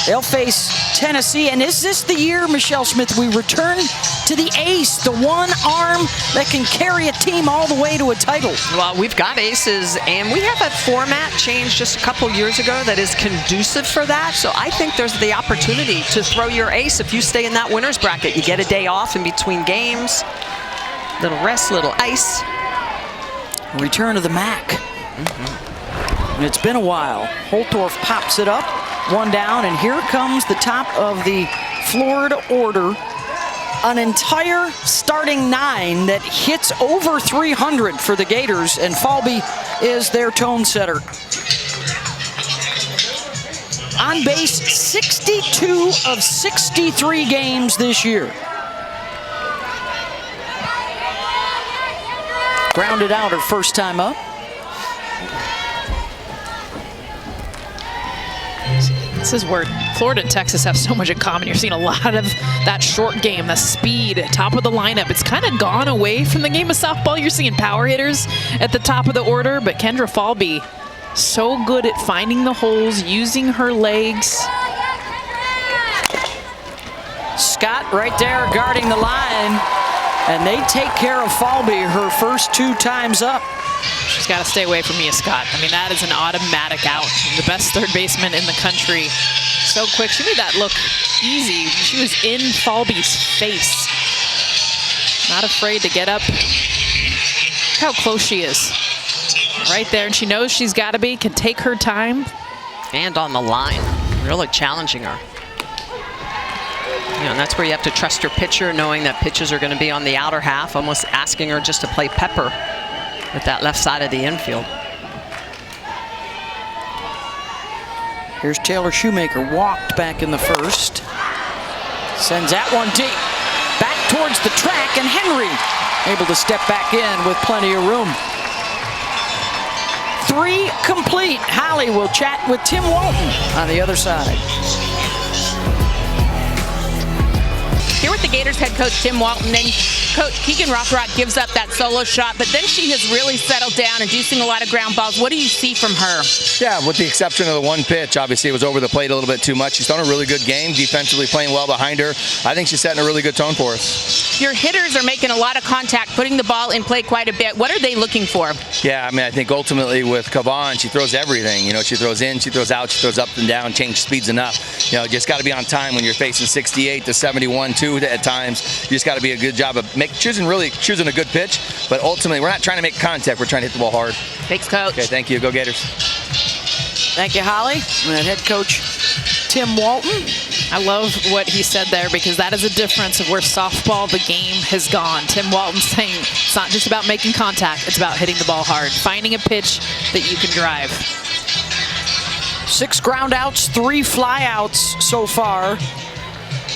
They'll face Tennessee, and is this the year, Michelle Smith, we return to the ace, the one arm that can carry a team all the way to a title? Well, we've got aces, and we have a format change just a couple years ago that is conducive for that. So I think there's the opportunity to throw your ace if you stay in that winner's bracket. You get a day off in between games, little rest, little ice. Return of the MAC. And it's been a while. Holtorf pops it up, 1 down, and here comes the top of the Florida order. An entire starting 9 that hits over 300 for the Gators, and Falby is their tone setter. On base 62 of 63 games this year. Grounded out her first time up. This is where Florida and Texas have so much in common. You're seeing a lot of that short game, the speed, top of the lineup. It's kind of gone away from the game of softball. You're seeing power hitters at the top of the order, but Kendra Falby, so good at finding the holes, using her legs. Scott right there guarding the line, and they take care of Falby her first 2 times up. She's got to stay away from Mia Scott. I mean, that is an automatic out. The best third baseman in the country. So quick. She made that look easy. She was in Falby's face. Not afraid to get up. Look how close she is. Right there, and she knows she's got to be, can take her time. And on the line, really challenging her. You know, and that's where you have to trust your pitcher, knowing that pitches are going to be on the outer half, almost asking her just to play pepper with that left side of the infield. Here's Taylor Shoemaker, walked back in the first. Sends that one deep. Back towards the track, and Henry able to step back in with plenty of room. 3 complete. Holly will chat with Tim Walton on the other side. Here with the Gators head coach Tim Walton, then Coach Keegan Rothrock gives up that solo shot, but then she has really settled down, inducing a lot of ground balls. What do you see from her? Yeah, with the exception of the one pitch, obviously it was over the plate a little bit too much. She's done a really good game, defensively playing well behind her. I think she's setting a really good tone for us. Your hitters are making a lot of contact, putting the ball in play quite a bit. What are they looking for? Yeah, I mean, I think ultimately with Kavan, she throws everything. You know, she throws in, she throws out, she throws up and down, change speeds enough. You know, just got to be on time when you're facing 68 to 71 too at times. You just got to be a good job of choosing a good pitch. But ultimately, we're not trying to make contact. We're trying to hit the ball hard. Thanks, Coach. Okay, thank you. Go Gators. Thank you, Holly. And head coach Tim Walton. I love what he said there because that is a difference of where softball, the game, has gone. Tim Walton saying it's not just about making contact, it's about hitting the ball hard, finding a pitch that you can drive. 6 ground outs, 3 fly outs so far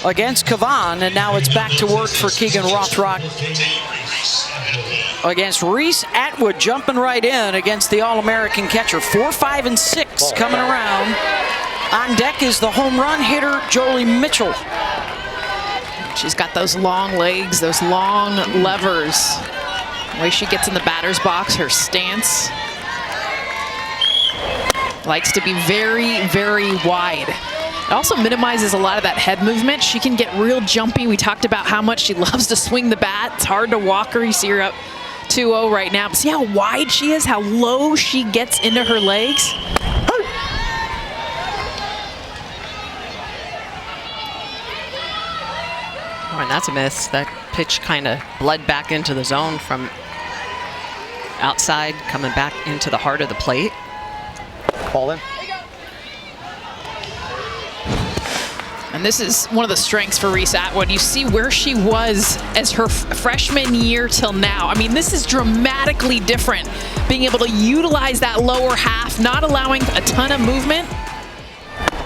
against Kavan, and now it's back to work for Keegan Rothrock against Reese Atwood, jumping right in against the All-American catcher. 4, 5, and 6 coming around. On deck is the home run hitter, Jolie Mitchell. She's got those long legs, those long levers. The way she gets in the batter's box, her stance. Likes to be very, very wide. It also minimizes a lot of that head movement. She can get real jumpy. We talked about how much she loves to swing the bat. It's hard to walk her. You see her up 2-0 right now. But see how wide she is, how low she gets into her legs? Oh, and that's a miss. That pitch kind of bled back into the zone from outside, coming back into the heart of the plate. Ball in. And this is one of the strengths for Reese Atwood. You see where she was as her freshman year till now. I mean, this is dramatically different. Being able to utilize that lower half, not allowing a ton of movement.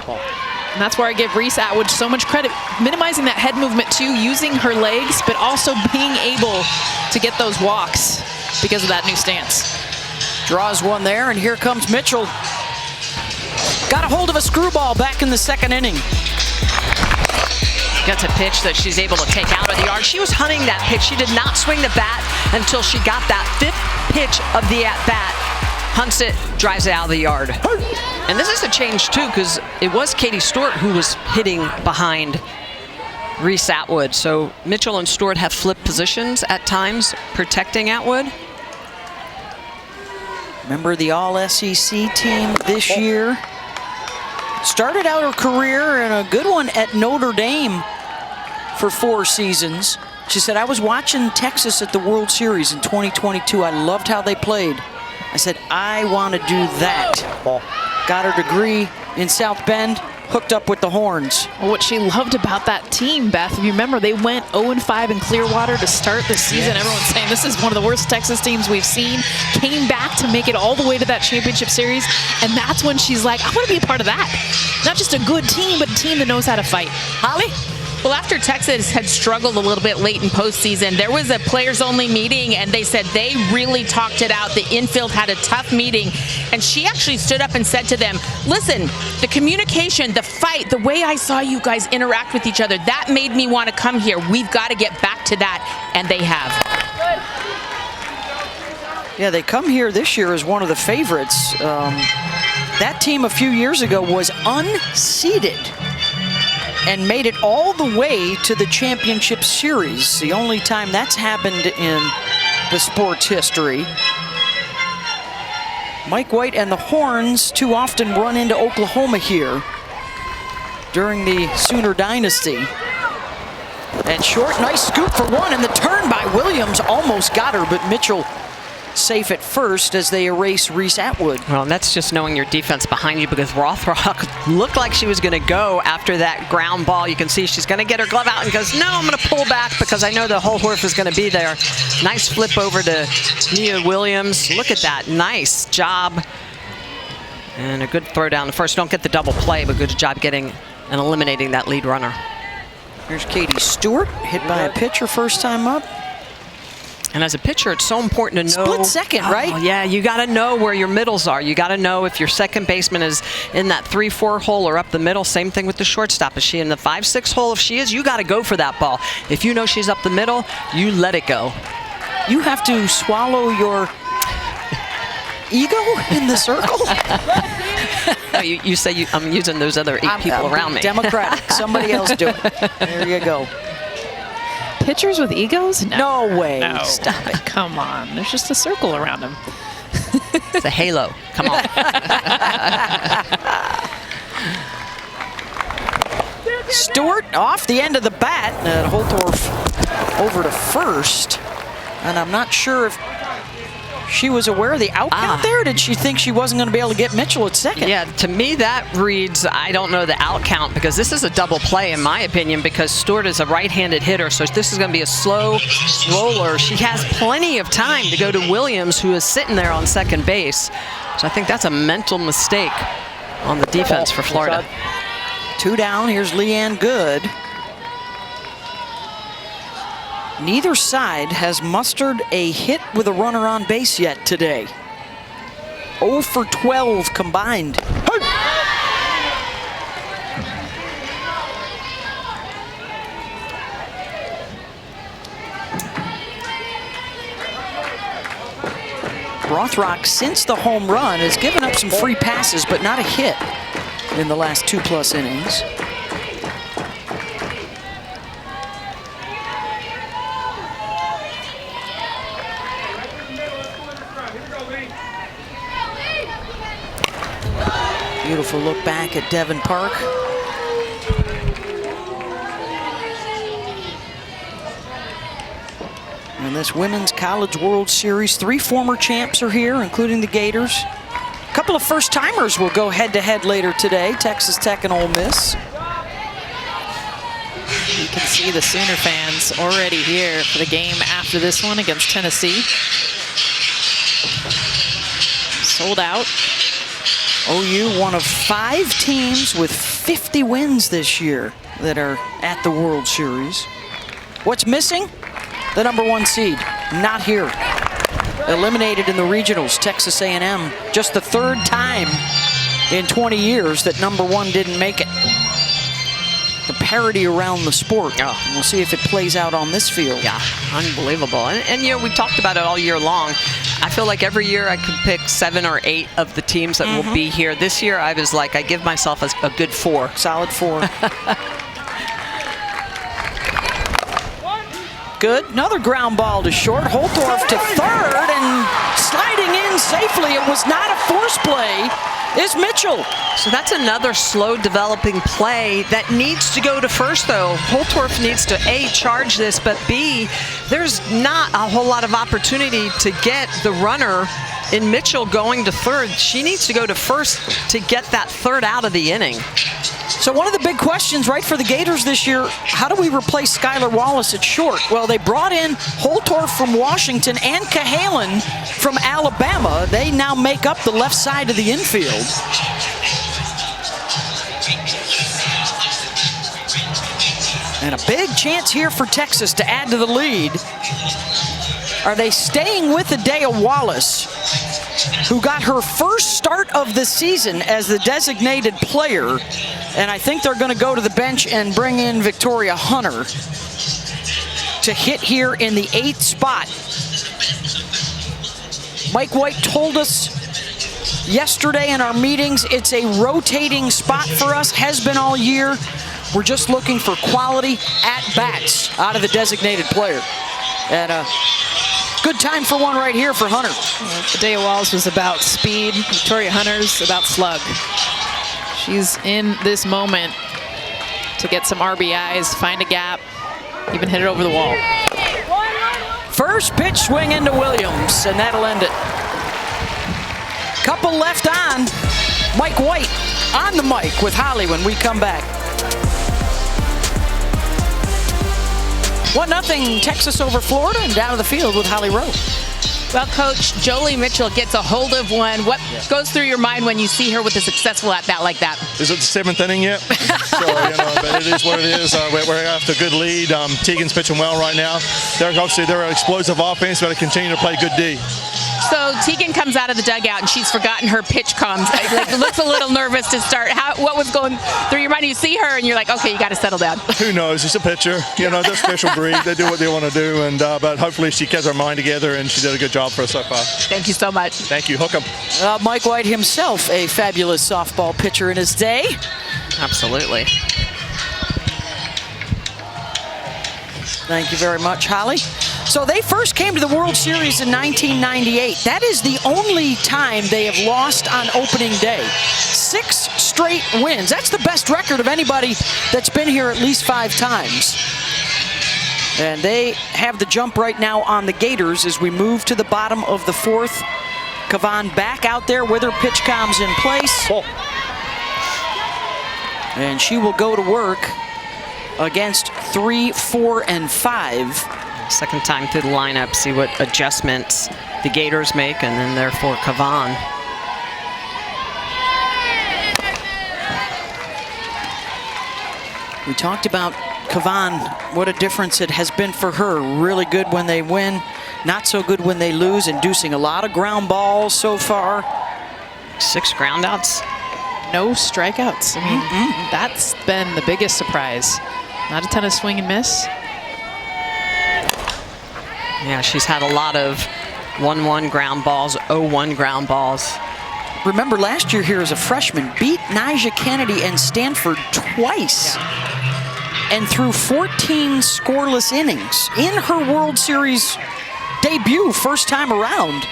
And that's where I give Reese Atwood so much credit. Minimizing that head movement too, using her legs, but also being able to get those walks because of that new stance. Draws one there, and here comes Mitchell. Got a hold of a screwball back in the 2nd inning. Gets a pitch that she's able to take out of the yard. She was hunting that pitch. She did not swing the bat until she got that 5th pitch of the at-bat. Hunts it, drives it out of the yard. And this is a change too, because it was Katie Stewart who was hitting behind Reese Atwood. So Mitchell and Stewart have flipped positions at times, protecting Atwood. Remember the All-SEC team this year? Started out her career in a good one at Notre Dame for 4 seasons. She said, I was watching Texas at the World Series in 2022. I loved how they played. I said, I want to do that. Got her degree in South Bend, hooked up with the Horns. Well, what she loved about that team, Beth, if you remember, they went 0-5 in Clearwater to start the season. Yes. Everyone's saying this is one of the worst Texas teams we've seen. Came back to make it all the way to that championship series, and that's when she's like, I want to be a part of that. Not just a good team, but a team that knows how to fight. Holly? Well, after Texas had struggled a little bit late in postseason, there was a players-only meeting, and they said they really talked it out. The infield had a tough meeting, and she actually stood up and said to them, listen, the communication, the fight, the way I saw you guys interact with each other, that made me want to come here. We've got to get back to that, and they have. Yeah, they come here this year as one of the favorites. That team a few years ago was unseeded and made it all the way to the championship series. The only time that's happened in the sport's history. Mike White and the Horns too often run into Oklahoma here during the Sooner dynasty. And short, nice scoop for one, and the turn by Williams almost got her, but Mitchell safe at first as they erase Reese Atwood. Well, and that's just knowing your defense behind you, because Rothrock looked like she was going to go after that ground ball. You can see she's going to get her glove out and goes, no, I'm going to pull back because I know the whole Horf is going to be there. Nice flip over to Nia Williams. Look at that. Nice job. And a good throw down the first. Don't get the double play, but good job getting and eliminating that lead runner. Here's Katie Stewart, hit by a pitcher first time up. And as a pitcher, it's so important to know. Split second, right? Oh, yeah, you got to know where your middles are. You got to know if your second baseman is in that 3-4 hole or up the middle. Same thing with the shortstop. Is she in the 5-6 hole? If she is, you got to go for that ball. If you know she's up the middle, you let it go. You have to swallow your ego in the circle? No, you say I'm using those other 8 people around me. Democratic. Somebody else do it. There you go. pitchers with egos? No way. No. Stop it. Come on. There's just a circle around him. It's a halo. Come on. Stewart off the end of the bat. Holtorf over to first. And I'm not sure if she was aware of the out count there. Or did she think she wasn't going to be able to get Mitchell at second? Yeah, to me that reads, I don't know the out count, because this is a double play in my opinion, because Stewart is a right-handed hitter, so this is going to be a slow roller. She has plenty of time to go to Williams, who is sitting there on second base. So I think that's a mental mistake on the defense for Florida. 2 down. Here's Leanne Good. Neither side has mustered a hit with a runner on base yet today. 0 for 12 combined. Rothrock, since the home run, has given up some free passes, but not a hit in the last 2+ innings. Beautiful look back at Devon Park. And this Women's College World Series, 3 former champs are here, including the Gators. A couple of first-timers will go head-to-head later today, Texas Tech and Ole Miss. You can see the Sooner fans already here for the game after this one against Tennessee. Sold out. OU, one of 5 teams with 50 wins this year that are at the World Series. What's missing? The #1 seed, not here. Eliminated in the regionals, Texas A&M. Just the 3rd time in 20 years that #1 didn't make it. The parity around the sport. Oh. We'll see if it plays out on this field. Yeah, unbelievable. And you know, we talked about it all year long. I feel like every year I could pick 7 or 8 of the teams that will be here. This year I was like, I give myself a good 4. Solid 4. Good. Another ground ball to short. Holtorf to third and sliding in safely. It was not a force play. Is Mitchell. So that's another slow developing play that needs to go to first, though. Holtorf needs to A, charge this, but B, there's not a whole lot of opportunity to get the runner in Mitchell going to third. She needs to go to first to get that third out of the inning. So one of the big questions, right, for the Gators this year, how do we replace Skylar Wallace at short? Well, they brought in Holtorf from Washington and Cahalan from Alabama. They now make up the left side of the infield. And a big chance here for Texas to add to the lead. Are they staying with Adea Wallace, who got her first start of the season as the designated player? And I think they're going to go to the bench and bring in Victoria Hunter to hit here in the 8th spot. Mike White told us yesterday in our meetings, it's a rotating spot for us, has been all year. We're just looking for quality at-bats out of the designated player. And good time for one right here for Hunter. Adea Wallace was about speed. Victoria Hunter's about slug. She's in this moment to get some RBIs, find a gap, even hit it over the wall. First pitch swing into Williams, and that'll end it. Couple left on. Mike White on the mic with Holly when we come back. 1-0 Texas over Florida, and down to the field with Holly Rowe. Well, Coach, Jolie Mitchell gets a hold of one. What goes through your mind when you see her with a successful at-bat like that? Is it the 7th inning yet? So, but it is what it is. We're after a good lead. Teagan's pitching well right now. They're an explosive offense, but they continue to play good D. So Teagan comes out of the dugout and she's forgotten her pitch comms. Like, looks a little nervous to start. What was going through your mind? You see her and you're like, okay, you got to settle down. Who knows? She's a pitcher. They're special breed. They do what they want to do, and but hopefully she gets her mind together, and she did a good job for us so far. Thank you so much. Thank you. Hook 'em. Mike White himself, a fabulous softball pitcher in his day. Absolutely. Thank you very much, Holly. So they first came to the World Series in 1998. That is the only time they have lost on opening day. 6 straight wins. That's the best record of anybody that's been here at least 5 times. And they have the jump right now on the Gators as we move to the bottom of the 4th. Kavan back out there with her pitch comms in place. And she will go to work against 3, 4, and 5. Second time through the lineup, see what adjustments the Gators make, and then therefore Kavan. We talked about Kavan, what a difference it has been for her. Really good when they win, not so good when they lose, inducing a lot of ground balls so far. 6 groundouts. No strikeouts. I mean, that's been the biggest surprise. Not a ton of swing and miss. Yeah, she's had a lot of 1-1 ground balls, 0-1 ground balls. Remember last year here as a freshman, beat Nyjah Kennedy and Stanford twice. And threw 14 scoreless innings in her World Series debut, first time around.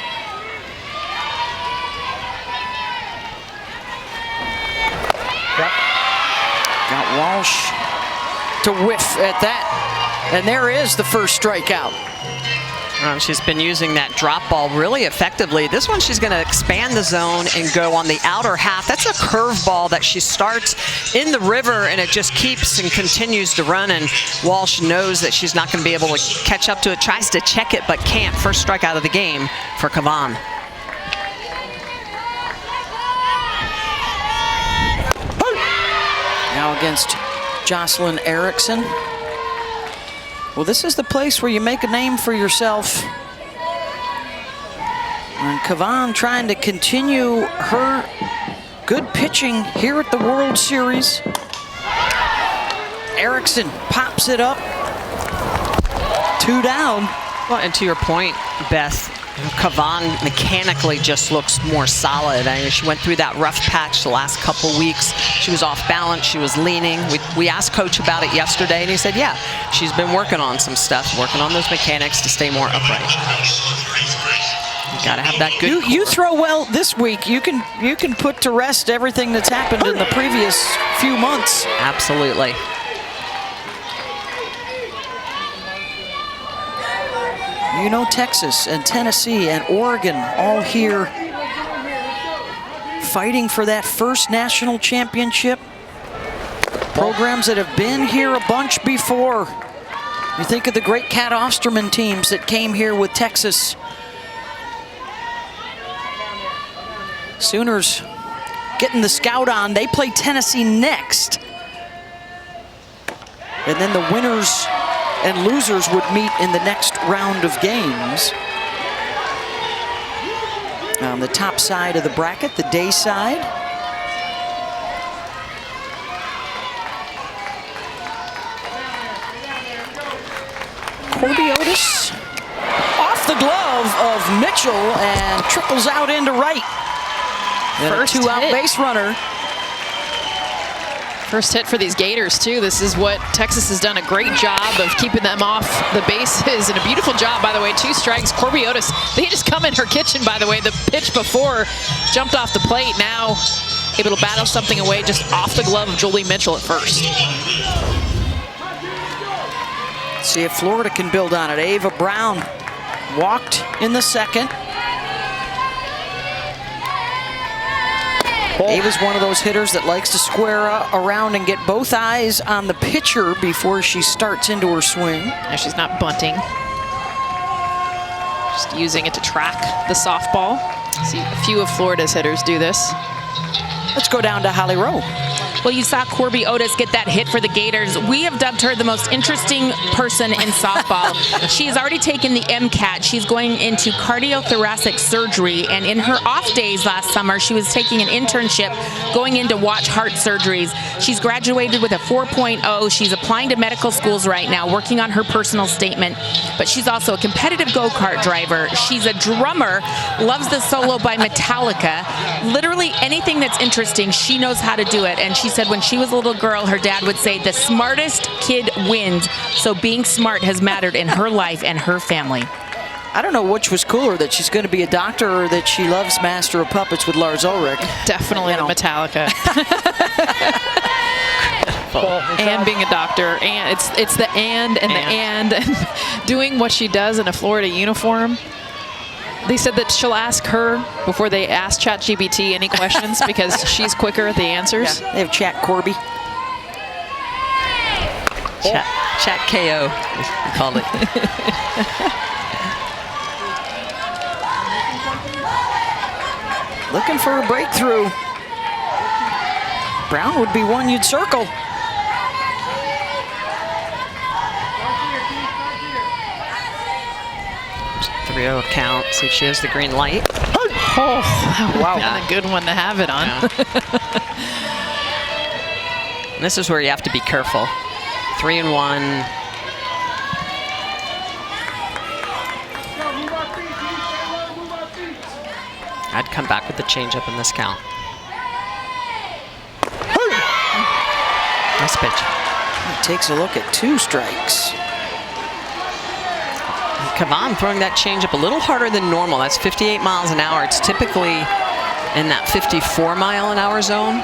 Got Walsh to whiff at that. And there is the first strikeout. She's been using that drop ball really effectively. This one she's going to expand the zone and go on the outer half. That's a curveball that she starts in the river, and it just keeps and continues to run, and Walsh knows that she's not going to be able to catch up to it. Tries to check it but can't. First strikeout of the game for Kavan. Now against Jocelyn Erickson. Well, this is the place where you make a name for yourself. And Kavan trying to continue her good pitching here at the World Series. Erickson pops it up. 2 down. Well, and to your point, Beth, Kavan mechanically just looks more solid. I mean, she went through that rough patch the last couple weeks. She was off balance, she was leaning. We asked Coach about it yesterday, and he said, yeah, she's been working on some stuff, working on those mechanics to stay more upright. You gotta have that good. You throw well this week. You can put to rest everything that's happened in the previous few months. Absolutely. You know, Texas and Tennessee and Oregon all here fighting for that first national championship. Programs that have been here a bunch before. You think of the great Cat Osterman teams that came here with Texas. Sooners getting the scout on. They play Tennessee next. And then the winners and losers would meet in the next round of games. On the top side of the bracket, the day side. Corby Otis off the glove of Mitchell and trickles out into right. And a 2-out base runner. First hit for these Gators, too. This is what Texas has done a great job of keeping them off the bases. And a beautiful job, by the way. 2 strikes. Corby Otis, they just come in her kitchen, by the way. The pitch before jumped off the plate. Now able to battle something away just off the glove of Jolie Mitchell at first. See if Florida can build on it. Ava Brown walked in the second. Ava's one of those hitters that likes to square around and get both eyes on the pitcher before she starts into her swing. Now she's not bunting. Just using it to track the softball. See a few of Florida's hitters do this. Let's go down to Holly Rowe. Well, you saw Corby Otis get that hit for the Gators. We have dubbed her the most interesting person in softball. She has already taken the MCAT. She's going into cardiothoracic surgery, and in her off days last summer, she was taking an internship going in to watch heart surgeries. She's graduated with a 4.0. She's applying to medical schools right now, working on her personal statement, but she's also a competitive go-kart driver. She's a drummer, loves the solo by Metallica. Literally anything that's interesting, she knows how to do it, and she's She said when she was a little girl, her dad would say, the smartest kid wins. So being smart has mattered in her life and her family. I don't know which was cooler, that she's going to be a doctor or that she loves Master of Puppets with Lars Ulrich. Definitely Metallica. And being a doctor, and it's the and doing what she does in a Florida uniform. They said that she'll ask her before they ask ChatGPT any questions because she's quicker at the answers. Yeah, they have Chat Corby. Chat KO, we called it. Looking for a breakthrough. Brown would be one you'd circle. Three-0 count. See if she has the green light. Oh, wow, and a good one to have it on. Yeah. And this is where you have to be careful. 3-1. I'd come back with the changeup in this count. Nice pitch. He takes a look at 2 strikes. Kavan throwing that changeup a little harder than normal. That's 58 miles an hour. It's typically in that 54-mile-an-hour zone.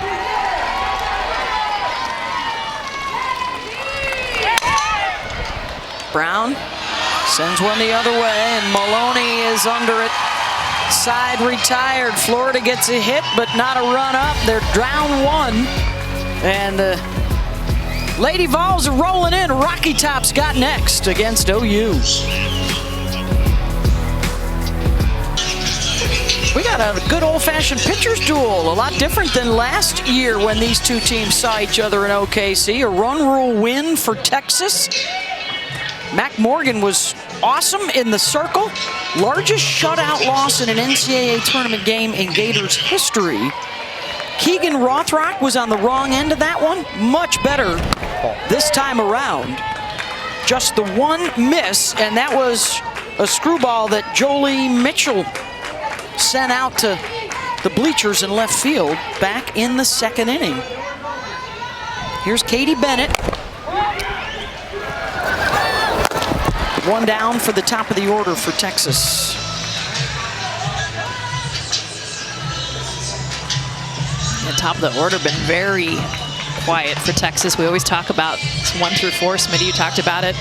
Brown sends one the other way, and Maloney is under it. Side retired. Florida gets a hit, but not a run up. They're down 1. And the Lady Vols are rolling in. Rocky Top's got next against OU. We got a good old-fashioned pitcher's duel. A lot different than last year when these two teams saw each other in OKC. A run rule win for Texas. Mac Morgan was awesome in the circle. Largest shutout loss in an NCAA tournament game in Gators history. Keegan Rothrock was on the wrong end of that one. Much better this time around. Just the one miss, and that was a screwball that Joley Mitchell sent out to the bleachers in left field back in the 2nd inning. Here's Katie Bennett. 1 down for the top of the order for Texas. The top of the order been very quiet for Texas. We always talk about 1 through 4. Smitty, you talked about it.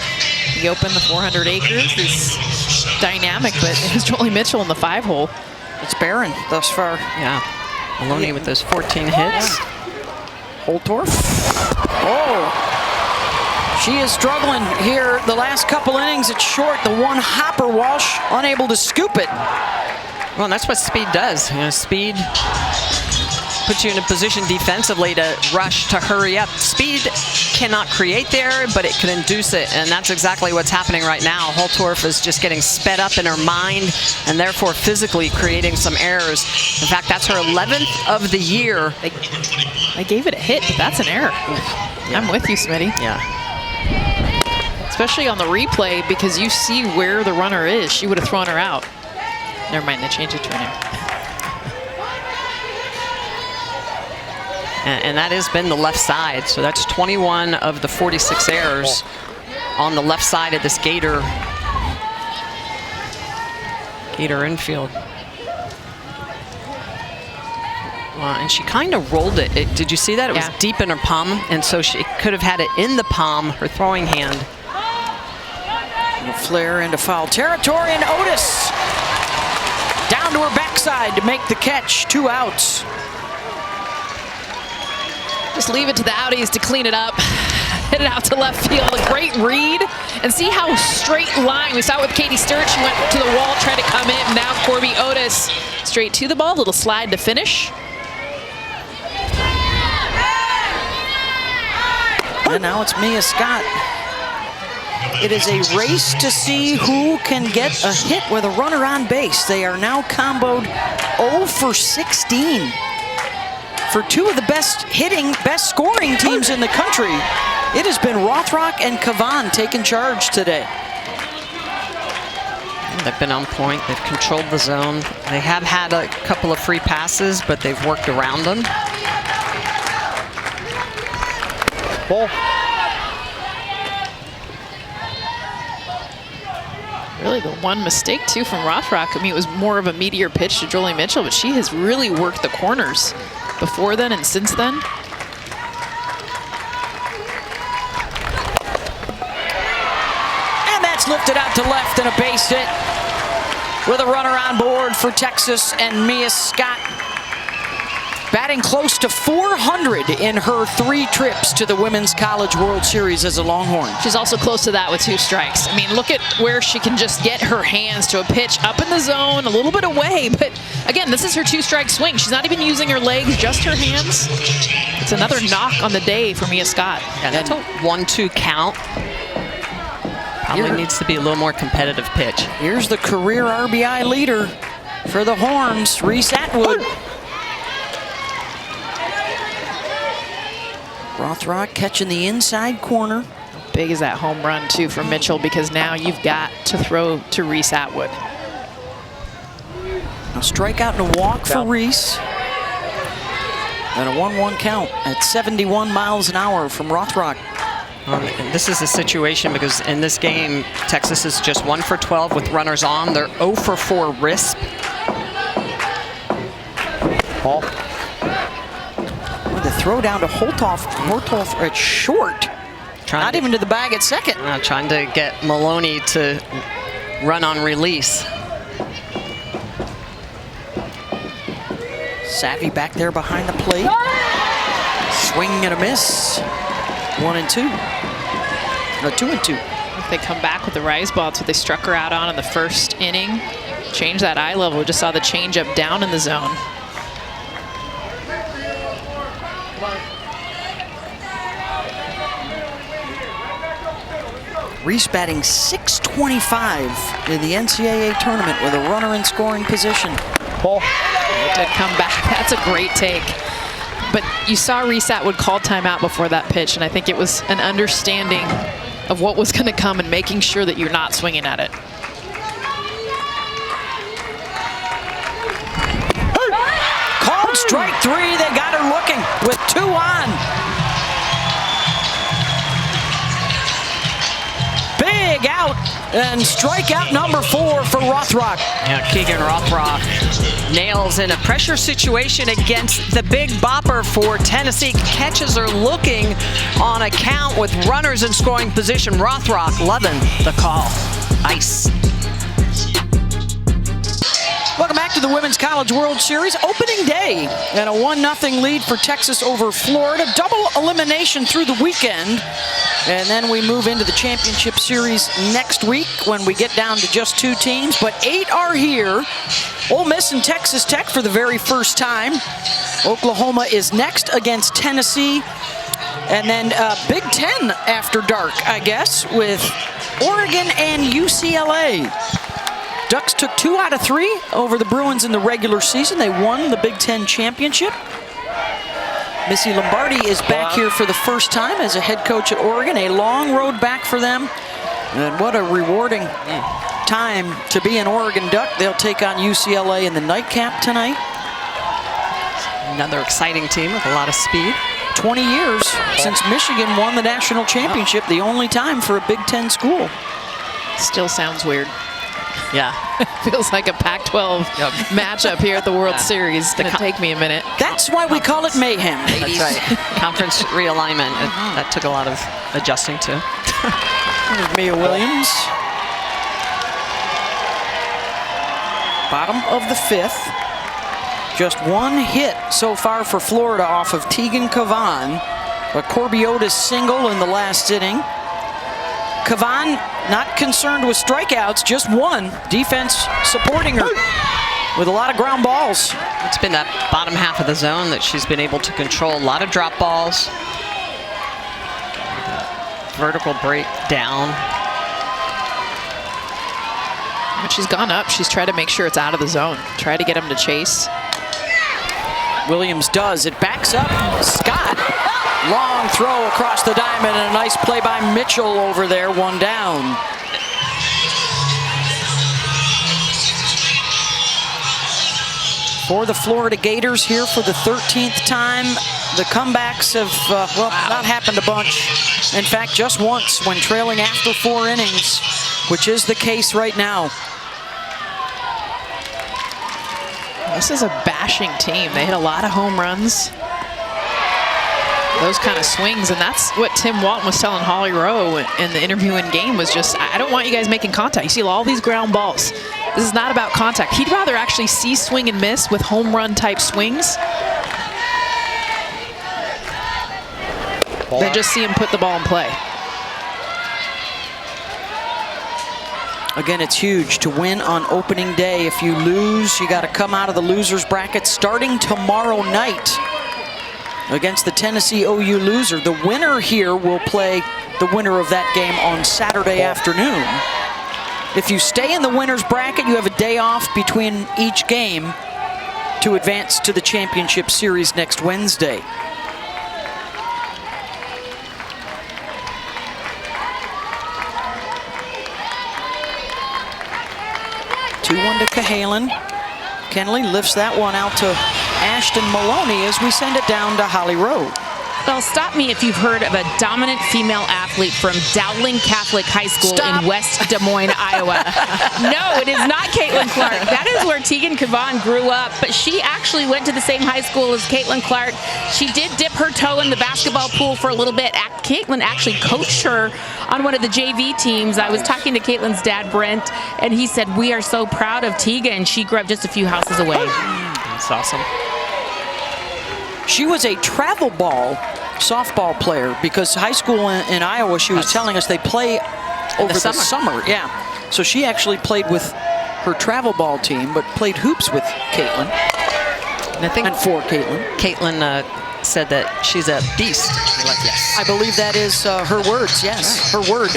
You open the 400 acres. It's dynamic, but it was Jolie Mitchell in the 5-hole. It's barren thus far. Yeah. Maloney with those 14 hits. Holtorf. Oh. She is struggling here the last couple innings. It's short. The one hopper, Walsh unable to scoop it. Well, and that's what speed does. You know, speed puts you in a position defensively to rush, to hurry up. Speed cannot create there, but it can induce it, and that's exactly what's happening right now. Holtorf is just getting sped up in her mind and therefore physically creating some errors. In fact, that's her 11th of the year. I gave it a hit, but that's an error. Yeah. I'm with you, Smitty. Yeah. Especially on the replay, because you see where the runner is. She would have thrown her out. Never mind, they changed it to an error. And that has been the left side. So that's 21 of the 46 errors on the left side of this Gator infield. And she kind of rolled it. Did you see that? It was deep in her palm, and so she could have had it in the palm, her throwing hand. A flare into foul territory, and Otis down to her backside to make the catch. 2 outs. Just leave it to the outies to clean it up. Hit it out to left field. A great read. And see how straight line. We saw it with Katie Sturt. She went to the wall, tried to come in. Now Corby Otis straight to the ball. Little slide to finish. And now it's Mia Scott. It is a race to see who can get a hit with a runner on base. They are now comboed 0 for 16. For 2 of the best hitting, best scoring teams in the country, it has been Rothrock and Kavan taking charge today. They've been on point. They've controlled the zone. They have had a couple of free passes, but they've worked around them. Ball. Really the one mistake too from Rothrock. I mean, it was more of a meteor pitch to Jolie Mitchell, but she has really worked the corners before then and since then. And that's lifted out to left and a base hit with a runner on board for Texas and Mia Scott. Batting close to 400 in her 3 trips to the Women's College World Series as a Longhorn. She's also close to that with 2 strikes. I mean, look at where she can just get her hands to a pitch up in the zone, a little bit away. But again, this is her 2-strike swing. She's not even using her legs, just her hands. It's another knock on the day for Mia Scott. And that's a 1-2 count. Probably needs to be a little more competitive pitch. Here's the career RBI leader for the Horns, Reese Atwood. Rothrock catching the inside corner. Big is that home run too for Mitchell, because now you've got to throw to Reese Atwood. A strikeout and a walk for Reese. And a 1-1 count at 71 miles an hour from Rothrock. This is a situation because in this game, Texas is just 1 for 12 with runners on. They're 0 for 4 RISP. Ball. The throw down to Holtoff at short. Not even to the bag at second. Trying to get Maloney to run on release. Savvy back there behind the plate. Swing and a miss. 1-2. No, 2-2. If they come back with the rise ball, that's what they struck her out on in the first inning. Change that eye level. We just saw the changeup down in the zone. Reese batting .625 in the NCAA tournament with a runner in scoring position. Ball. It did come back. That's a great take. But you saw Reese Atwood call timeout before that pitch, and I think it was an understanding of what was going to come and making sure that you're not swinging at it. Called strike 3. They got her looking with 2 on. Big out and strikeout number 4 for Rothrock. Yeah, Keegan Rothrock nails in a pressure situation against the big bopper for Tennessee. Catches her looking on a count with runners in scoring position. Rothrock loving the call. Ice. Welcome back to the Women's College World Series opening day, and a 1-0 lead for Texas over Florida. Double elimination through the weekend, and then we move into the championship series next week when we get down to just 2 teams, but 8 are here. Ole Miss and Texas Tech for the very first time. Oklahoma is next against Tennessee, and then Big Ten after dark, I guess, with Oregon and UCLA. Ducks took 2 out of 3 over the Bruins in the regular season. They won the Big Ten championship. Missy Lombardi is back here for the first time as a head coach at Oregon. A long road back for them. And what a rewarding time to be an Oregon Duck. They'll take on UCLA in the nightcap tonight. Another exciting team with a lot of speed. 20 years since Michigan won the national championship, the only time for a Big Ten school. Still sounds weird. Yeah. Feels like a Pac-12 matchup here at the World Series. It's going to take me a minute. That's why we call it mayhem, ladies. That's right. Conference realignment. That took a lot of adjusting to. There's Mia Williams. Bottom of the 5th. Just 1 hit so far for Florida off of Teagan Kavan. A Corbiotis single in the last inning. Kavan not concerned with strikeouts, just 1. Defense supporting her with a lot of ground balls. It's been that bottom half of the zone that she's been able to control. A lot of drop balls. Vertical break down. When she's gone up, she's tried to make sure it's out of the zone. Try to get him to chase. Williams does. It backs up. Scott. Long throw across the diamond and a nice play by Mitchell over there. 1 down. For the Florida Gators here for the 13th time, The comebacks have, not happened a bunch. In fact, just once when trailing after 4 innings, which is the case right now. This is a bashing team. They hit a lot of home runs. Those kind of swings, and that's what Tim Walton was telling Holly Rowe in the interview in game was just, I don't want you guys making contact. You see all these ground balls. This is not about contact. He'd rather actually see swing and miss with home run type swings than just see him put the ball in play. Again, it's huge to win on opening day. If you lose, you got to come out of the loser's bracket starting tomorrow night against the Tennessee OU loser. The winner here will play the winner of that game on Saturday afternoon. If you stay in the winner's bracket, you have a day off between each game to advance to the championship series next Wednesday. Two-one to Cahalan. Kenley lifts that one out to Ashton Maloney as we send it down to Holly Rowe. Well, stop me if you've heard of a dominant female athlete from Dowling Catholic High School in West Des Moines, Iowa. No, it is not Caitlin Clark. That is where Teagan Kavan grew up, but she actually went to the same high school as Caitlin Clark. She did dip her toe in the basketball pool for a little bit. Caitlin actually coached her on one of the JV teams. I was talking to Caitlin's dad, Brent, and he said, we are so proud of Teagan. She grew up just a few houses away. That's awesome. She was a travel ball softball player because high school in Iowa, she was telling us they play over the summer. Yeah. So she actually played with her travel ball team, but played hoops with Caitlin. And for Caitlin. Caitlin said that she's a beast. You're like, yes. I believe that is her words. Yes, right. Her word.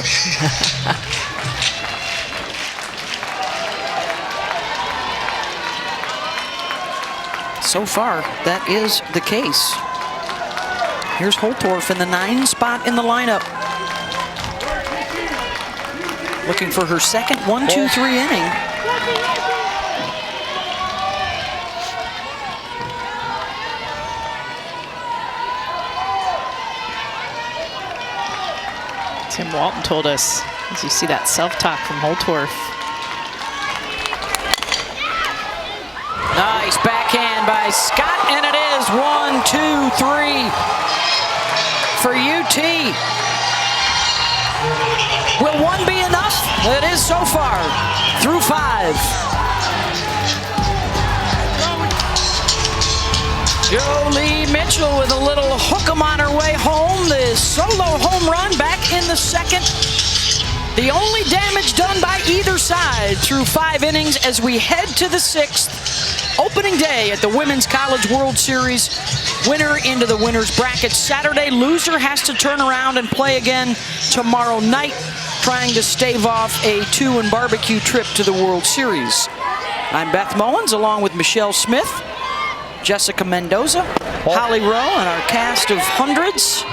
So far, that is the case. Here's Holtorf in the 9 spot in the lineup. Looking for her second 1-2-3 inning. Tim Walton told us, as you see that self-talk from Holtorf. Nice backhand by Scott, and it is 1-2-3 for UT. Will 1 be enough? It is so far, through 5. Jolie Mitchell with a little hook 'em on her way home. The solo home run back in the second. The only damage done by either side through 5 innings as we head to the 6th. Opening day at the Women's College World Series. Winner into the winner's bracket Saturday. Loser has to turn around and play again tomorrow night, trying to stave off a 2-and-barbecue trip to the World Series. I'm Beth Mullins along with Michelle Smith, Jessica Mendoza, Holly Rowe, and our cast of hundreds.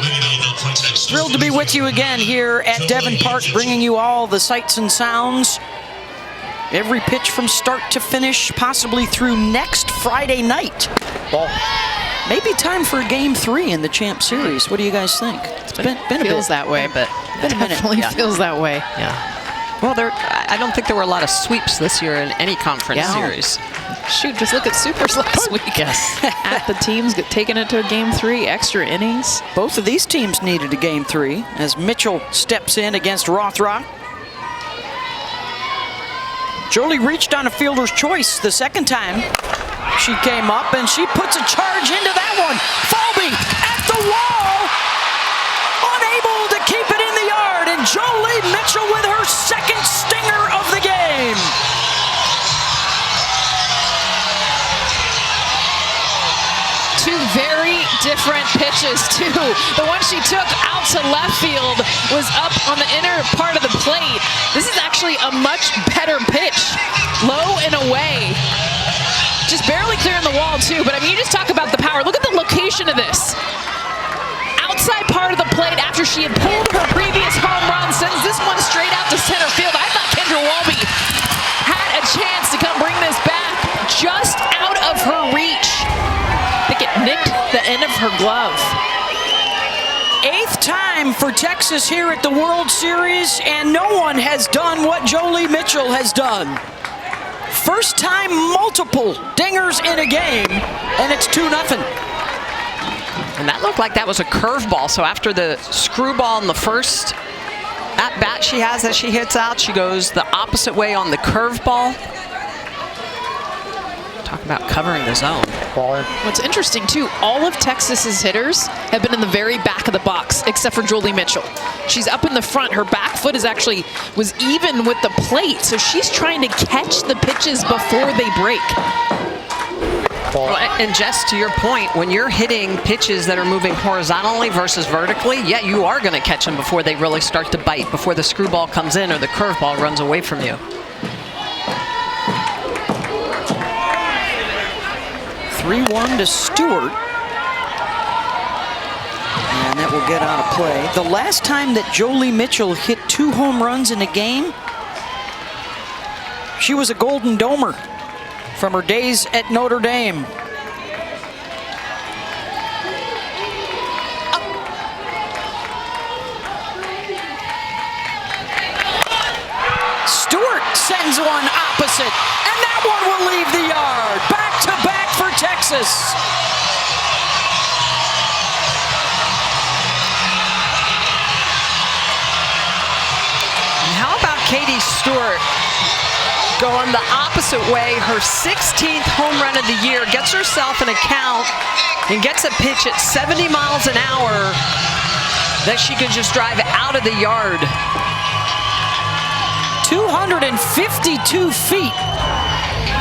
Thrilled to be with you again here at Devon Park, bringing you all the sights and sounds. Every pitch from start to finish, possibly through next Friday night. Ball. Maybe time for a Game 3 in the Champ Series. What do you guys think? It's been a bit. Feels that way, but been a minute. Definitely feels that way. Yeah. Well, I don't think there were a lot of sweeps this year in any conference series. Shoot, just look at Supers last week. Yes. At the teams taking it to a Game 3, extra innings. Both of these teams needed a Game 3 as Mitchell steps in against Rothrock. Jolie reached on a fielder's choice the second time she came up, and she puts a charge into that one. Falby at the wall, unable to keep it in the yard, and Joley Mitchell with her second stinger of the game. Two very different pitches, too. The one she took out to left field was up on the inner part of the plate. This is actually a much better pitch. Low and away. Just barely clearing the wall, too. But, I mean, you just talk about the power. Look at the location of this. Outside part of the plate after she had pulled her previous home run, sends this one straight out to center field. I thought Kendra Walby had a chance to come bring this back just out of her reach. I think it nicked the end of her glove. 8th time for Texas here at the World Series, and no one has done what Jolie Mitchell has done. First time multiple dingers in a game, and it's 2-0. And that looked like that was a curveball. So after the screwball in the first at-bat she has that she hits out, she goes the opposite way on the curveball. Talk about covering the zone. Ball in. What's interesting, too, all of Texas's hitters have been in the very back of the box, except for Jolie Mitchell. She's up in the front. Her back foot was even with the plate, so she's trying to catch the pitches before they break. Well, and Jess, to your point, when you're hitting pitches that are moving horizontally versus vertically, yeah, you are going to catch them before they really start to bite, before the screwball comes in or the curveball runs away from you. 3-1 to Stewart. And that will get out of play. The last time that Jolie Mitchell hit 2 home runs in a game, she was a Golden Domer from her days at Notre Dame. Stewart sends one opposite, and that one will leave the yard. Back to back for Texas. And how about Katie Stewart going the opposite way? Her 16th home run of the year, gets herself an account and gets a pitch at 70 miles an hour that she could just drive out of the yard. 252 feet.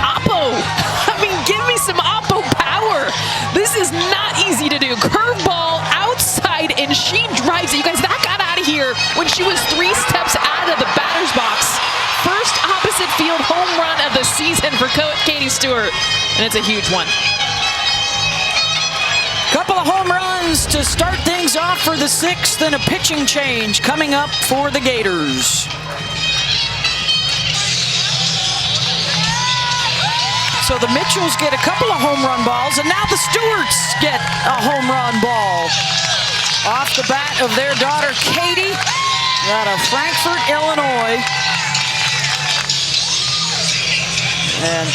Oppo! I mean, give me some Oppo power. This is not easy to do. Curveball outside, and she drives it. You guys, that got out of here when she was 3 steps out of the batter's box. First opposite field home run of the season for Katie Stewart, and it's a huge one. Couple of home runs to start things off for the 6th, and a pitching change coming up for the Gators. So the Mitchells get a couple of home run balls, and now the Stewarts get a home run ball off the bat of their daughter Katie out of Frankfort, Illinois. And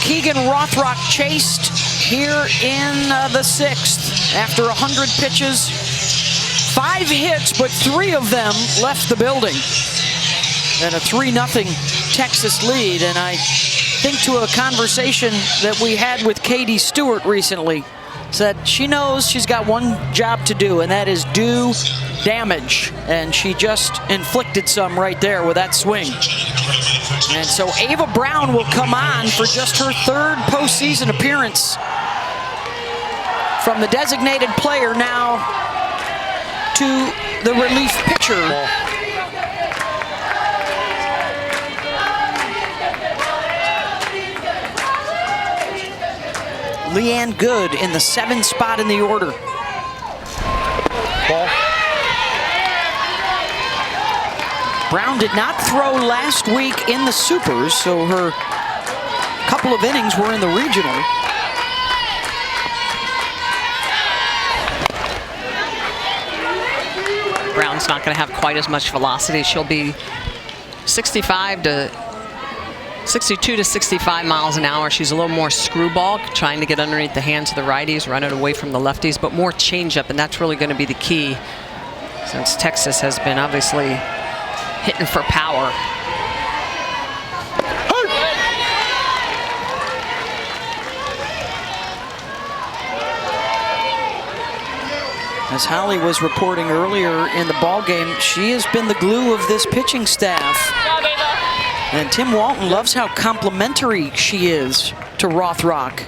Keegan Rothrock chased here in the 6th after 100 pitches. 5 hits, but 3 of them left the building. And a 3-0 Texas lead. And I think to a conversation that we had with Katie Stewart recently, said she knows she's got one job to do, and that is do damage. And she just inflicted some right there with that swing. And so Ava Brown will come on for just her 3rd postseason appearance. From the designated player now to the relief pitcher. Leanne Good in the 7th spot in the order. Ball. Brown did not throw last week in the Supers, so her couple of innings were in the regional. Brown's not going to have quite as much velocity. She'll be 62 to 65 miles an hour. She's a little more screwball, trying to get underneath the hands of the righties, run it away from the lefties, but more changeup, and that's really going to be the key, since Texas has been obviously hitting for power. As Holly was reporting earlier in the ballgame, she has been the glue of this pitching staff. And Tim Walton loves how complimentary she is to Rothrock.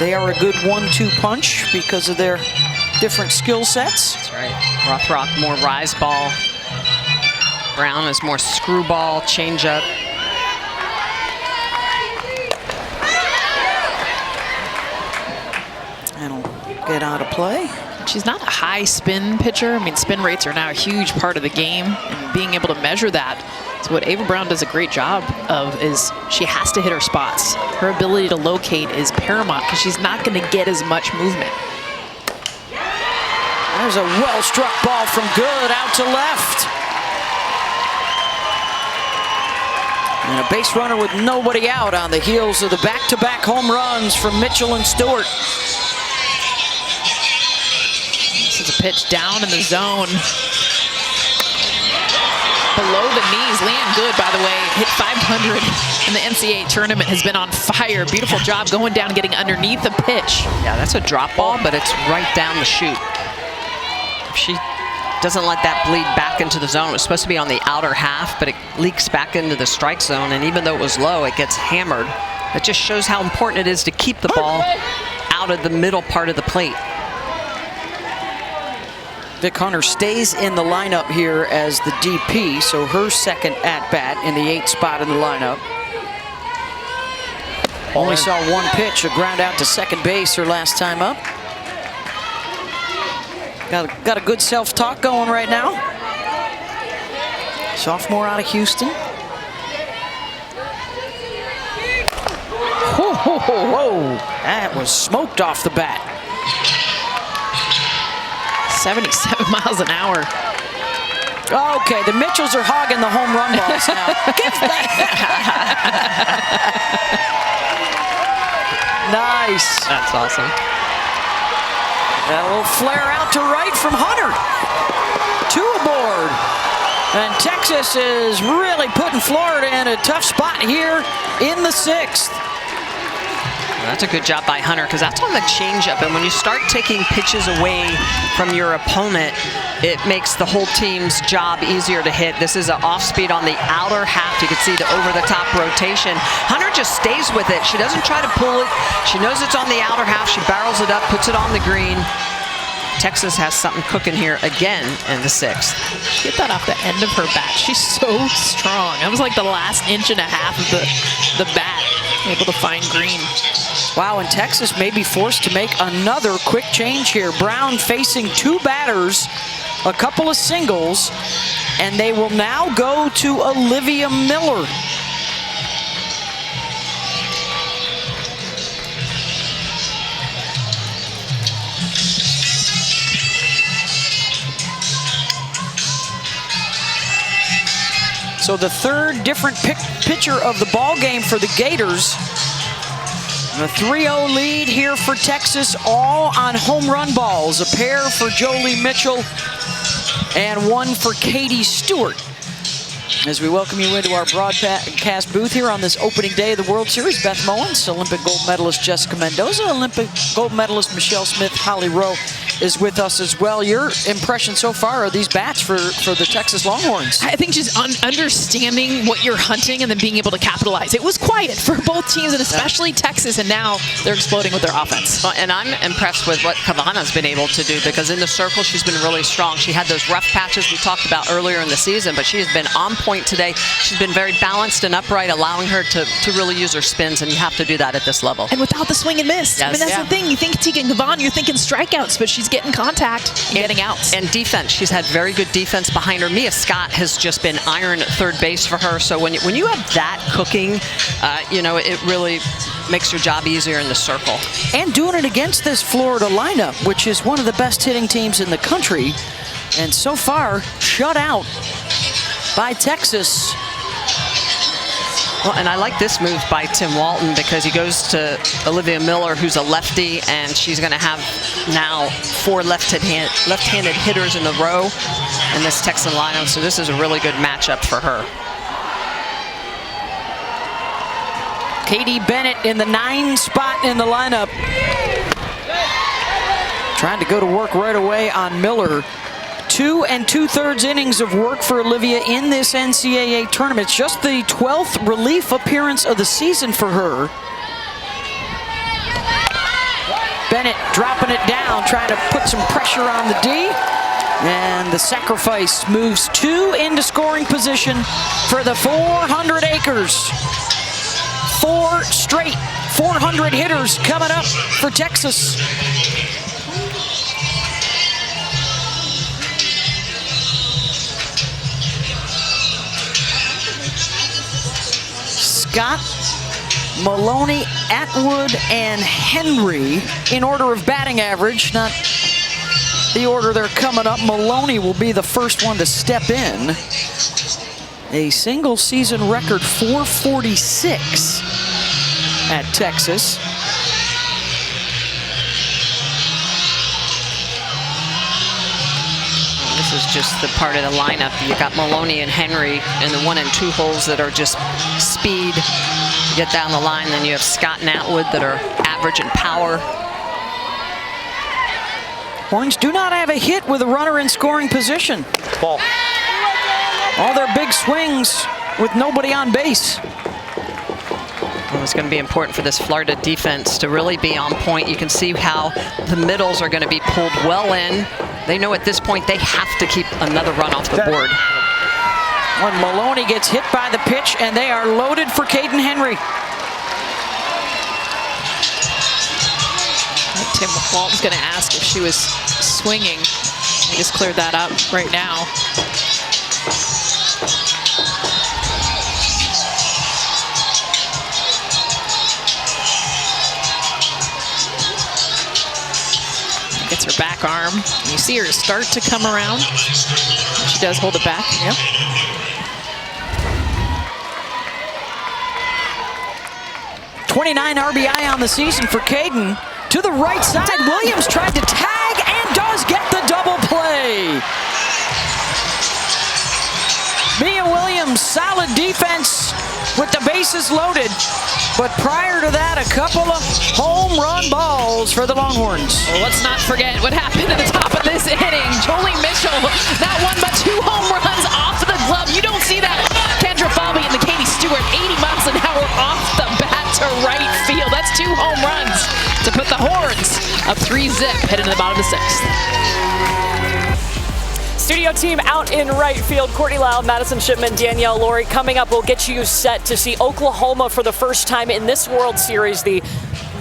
They are a good 1-2 punch because of their different skill sets. That's right. Rothrock more rise ball. Brown is more screwball, changeup. And will get out of play. She's not a high spin pitcher. I mean, spin rates are now a huge part of the game, and being able to measure that. So what Ava Brown does a great job of is she has to hit her spots. Her ability to locate is paramount because she's not going to get as much movement. There's a well-struck ball from Good out to left. And a base runner with nobody out on the heels of the back-to-back home runs from Mitchell and Stewart. This is a pitch down in the zone. Below the knees. Leanne Good, by the way, hit 500 in the NCAA tournament, has been on fire. Beautiful job going down, getting underneath the pitch. Yeah, that's a drop ball, but it's right down the chute. If she doesn't let that bleed back into the zone, it was supposed to be on the outer half, but it leaks back into the strike zone, and even though it was low, it gets hammered. It just shows how important it is to keep the ball out of the middle part of the plate. Vic Hunter stays in the lineup here as the DP, so her second at-bat in the 8th spot in the lineup. Only saw one pitch, a ground out to second base her last time up. Got a good self-talk going right now. Sophomore out of Houston. Whoa, whoa, whoa, whoa. That was smoked off the bat. 77 miles an hour. Okay, the Mitchells are hogging the home run balls now. Give that. Nice. That's awesome. A little flare out to right from Hunter. 2 aboard. And Texas is really putting Florida in a tough spot here in the 6th. That's a good job by Hunter, because that's on the changeup, and when you start taking pitches away from your opponent, it makes the whole team's job easier to hit. This is an off-speed on the outer half. You can see the over-the-top rotation. Hunter just stays with it. She doesn't try to pull it. She knows it's on the outer half. She barrels it up, puts it on the green. Texas has something cooking here again in the 6th. She hit that off the end of her bat. She's so strong. That was like the last inch and a half of the bat, able to find green. Wow, and Texas may be forced to make another quick change here. Brown facing 2 batters, a couple of singles, and they will now go to Olivia Miller. So the 3rd different pitcher of the ball game for the Gators. A 3-0 lead here for Texas, all on home run balls. A pair for Jolie Mitchell and 1 for Katie Stewart. As we welcome you into our broadcast booth here on this opening day of the World Series, Beth Mowens, Olympic gold medalist Jessica Mendoza, Olympic gold medalist Michelle Smith, Holly Rowe is with us as well. Your impression so far of these bats for the Texas Longhorns? I think just understanding what you're hunting and then being able to capitalize. It was quiet for both teams, and especially Texas, and now they're exploding with their offense. Well, and I'm impressed with what Kavana's been able to do, because in the circle she's been really strong. She had those rough patches we talked about earlier in the season, but she has been on point today. She's been very balanced and upright, allowing her to really use her spins, and you have to do that at this level. And without the swing and miss. Yes. I mean, that's the thing. You think Teagan Kavan, you're thinking strikeouts, but she's getting contact and getting outs. And defense. She's had very good defense behind her. Mia Scott has just been iron at third base for her. So when you have that cooking, it really makes your job easier in the circle. And doing it against this Florida lineup, which is one of the best hitting teams in the country, and so far shut out by Texas. Well, and I like this move by Tim Walton, because he goes to Olivia Miller, who's a lefty, and she's going to have now 4 left-handed hitters in a row in this Texan lineup. So this is a really good matchup for her. Katie Bennett in the 9 spot in the lineup. Trying to go to work right away on Miller. 2 2/3 innings of work for Olivia in this NCAA tournament. It's just the 12th relief appearance of the season for her. Bennett dropping it down, trying to put some pressure on the D. And the sacrifice moves 2 into scoring position for the 400 acres. 4 straight 400 hitters coming up for Texas. Scott, Maloney, Atwood, and Henry in order of batting average. Not the order they're coming up. Maloney will be the first one to step in. A single season record 446 at Texas. This is just the part of the lineup. You got Maloney and Henry in the 1 and 2 holes that are just speed. You get down the line, then you have Scott and Atwood that are average in power. Horns do not have a hit with a runner in scoring position. Ball. All their big swings with nobody on base. Well, it's going to be important for this Florida defense to really be on point. You can see how the middles are going to be pulled well in. They know at this point they have to keep another run off the board. When Maloney gets hit by the pitch, and they are loaded for Caden Henry. Tim Walton's going to ask if she was swinging. He just cleared that up right now. Gets her back arm. You see her start to come around. She does hold it back. Yep. .29 RBI on the season for Caden. To the right side, Williams tried to tag and does get the double play. Mia Williams, solid defense with the bases loaded. But prior to that, a couple of home run balls for the Longhorns. Well, let's not forget what happened at the top of this inning. Jolie Mitchell, not one but 2 home runs off the glove. You don't see that. Kendra Falby and the Katie Stewart, 80 miles an hour off the bat to right field. That's 2 home runs to put the Horns up 3-zip, heading to the bottom of the 6th. Studio team out in right field. Courtney Loud, Madison Shipman, Danielle Laurie. Coming up, we'll get you set to see Oklahoma for the first time in this World Series. The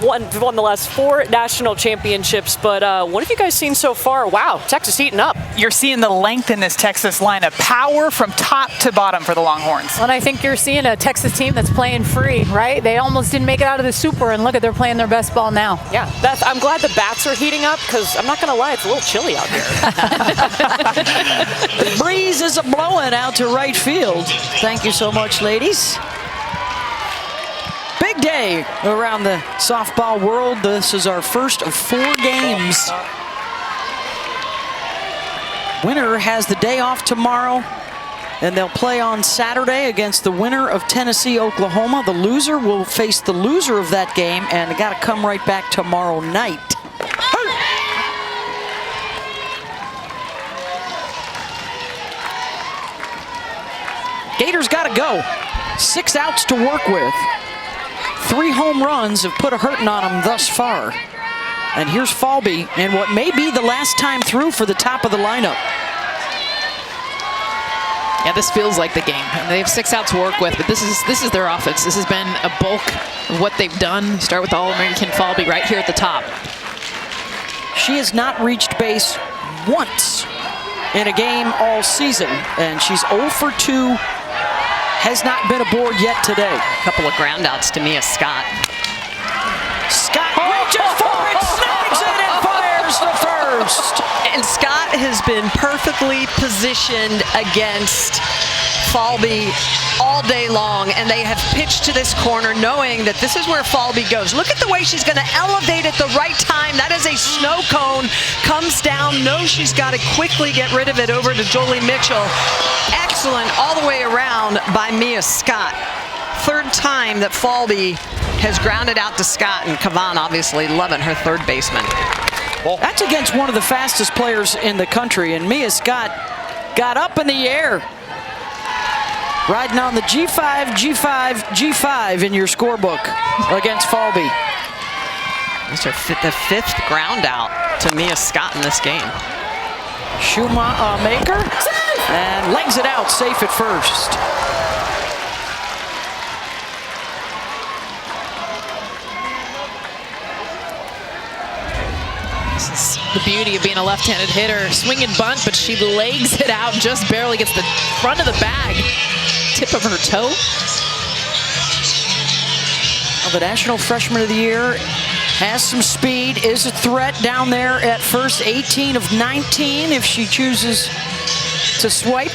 won the last 4 national championships. But what have you guys seen so far? Wow, Texas heating up. You're seeing the length in this Texas lineup. Power from top to bottom for the Longhorns. And I think you're seeing a Texas team that's playing free, right? They almost didn't make it out of the Super, and look at, they're playing their best ball now. Yeah, I'm glad the bats are heating up, because I'm not going to lie, it's a little chilly out here. The breeze is blowing out to right field. Thank you so much, ladies. Big day around the softball world. This is our first of 4 games. Winner has the day off tomorrow, and they'll play on Saturday against the winner of Tennessee, Oklahoma. The loser will face the loser of that game, and they got to come right back tomorrow night. Gators got to go. 6 outs to work with. 3 home runs have put a hurting on them thus far. And here's Falby, and what may be the last time through for the top of the lineup. Yeah, this feels like the game. They have 6 outs to work with, but this is their offense. This has been a bulk of what they've done. Start with All-American Falby right here at the top. She has not reached base once in a game all season, and she's 0 for 2. Has not been aboard yet today. A couple of ground outs to Mia Scott. Scott reaches for it, snags it, and fires the first. And Scott has been perfectly positioned against Falby all day long, and they have pitched to this corner knowing that this is where Falby goes. Look at the way she's going to elevate at the right time. That is a snow cone. Comes down, knows she's got to quickly get rid of it over to Jolie Mitchell. Excellent all the way around by Mia Scott. 3rd time that Falby has grounded out to Scott, and Kavan obviously loving her 3rd baseman. That's against one of the fastest players in the country, and Mia Scott got up in the air, riding on the G5, G5, G5 in your scorebook against Falby. That's the 5th ground out to Mia Scott in this game. Shoemaker, and legs it out, safe at first. This is the beauty of being a left-handed hitter. Swing and bunt, but she legs it out, just barely gets the front of the bag. Tip of her toe. The National Freshman of the Year Has some speed, is a threat down there at first, 18 of 19 if she chooses to swipe.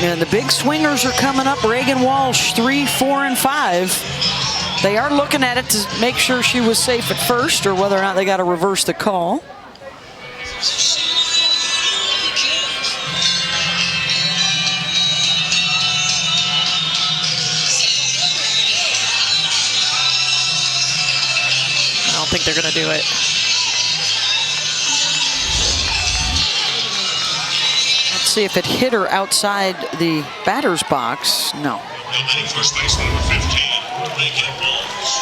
And the big swingers are coming up. Reagan Walsh, 3, 4, and 5. They are looking at it to make sure she was safe at first or whether or not they got to reverse the call. I don't think they're going to do it. Let's see if it hit her outside the batter's box. No. First baseman number 15, Reagan Walsh.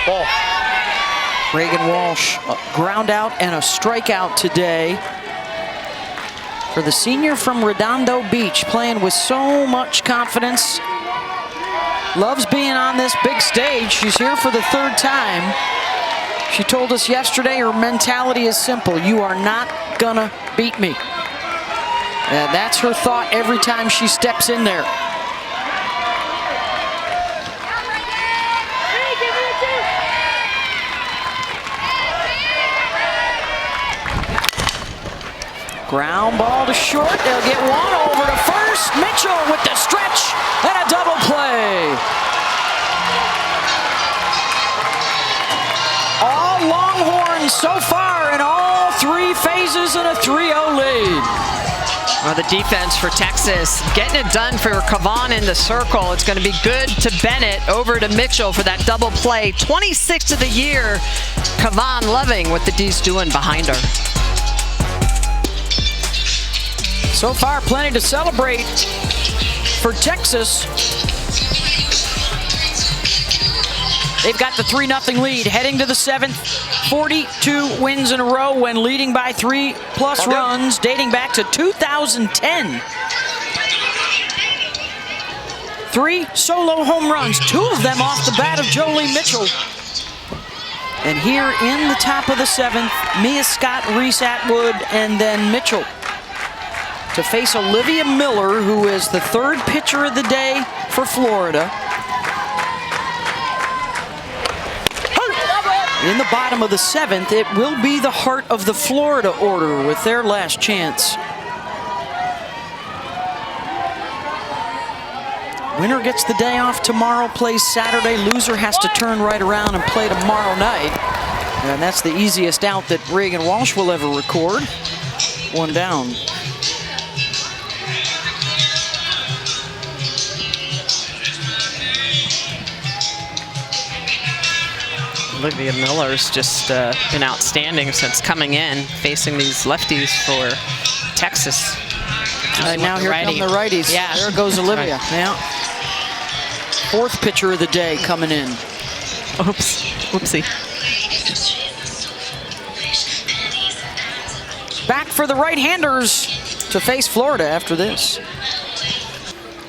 Ball. Reagan Walsh, a ground out and a strikeout today for the senior from Redondo Beach, playing with so much confidence. Loves being on this big stage. She's here for the 3rd time. She told us yesterday her mentality is simple. You are not gonna beat me. And that's her thought every time she steps in there. Ground ball to short. They'll get one over to first. Mitchell with the stretch and a double play. All Longhorns so far in all 3 phases and a 3-0 lead. Well, the defense for Texas getting it done for Kavan in the circle. It's going to be good to Bennett, over to Mitchell for that double play. 26th of the year. Kavan loving what the D's doing behind her. So far, plenty to celebrate for Texas. They've got the 3-0 lead heading to the 7th. 42 wins in a row when leading by 3+ runs dating back to 2010. 3 solo home runs, 2 of them off the bat of Jolie Mitchell. And here in the top of the 7th, Mia Scott, Reese Atwood, and then Mitchell to face Olivia Miller, who is the 3rd pitcher of the day for Florida. In the bottom of the 7th, it will be the heart of the Florida order with their last chance. Winner gets the day off tomorrow, plays Saturday. Loser has to turn right around and play tomorrow night. And that's the easiest out that Reagan Walsh will ever record. 1 down. Olivia Miller's just been outstanding since coming in, facing these lefties for Texas. Now here come the righties. Yeah. There goes Olivia. Right. Yeah. 4th pitcher of the day coming in. Oops. Whoopsie. Back for the right-handers to face Florida after this.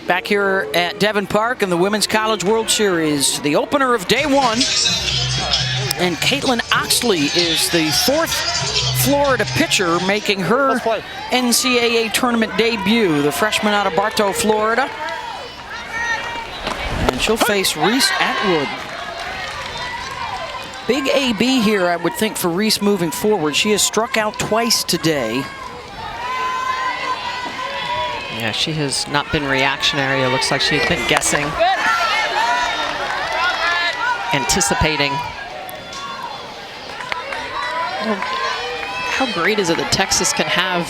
Back here at Devon Park in the Women's College World Series, the opener of day 1. And Caitlin Oxley is the 4th Florida pitcher making her NCAA tournament debut. The freshman out of Bartow, Florida. And she'll face Reese Atwood. Big AB here, I would think, for Reese moving forward. She has struck out twice today. Yeah, she has not been reactionary. It looks like she's been guessing, anticipating. Well, how great is it that Texas can have,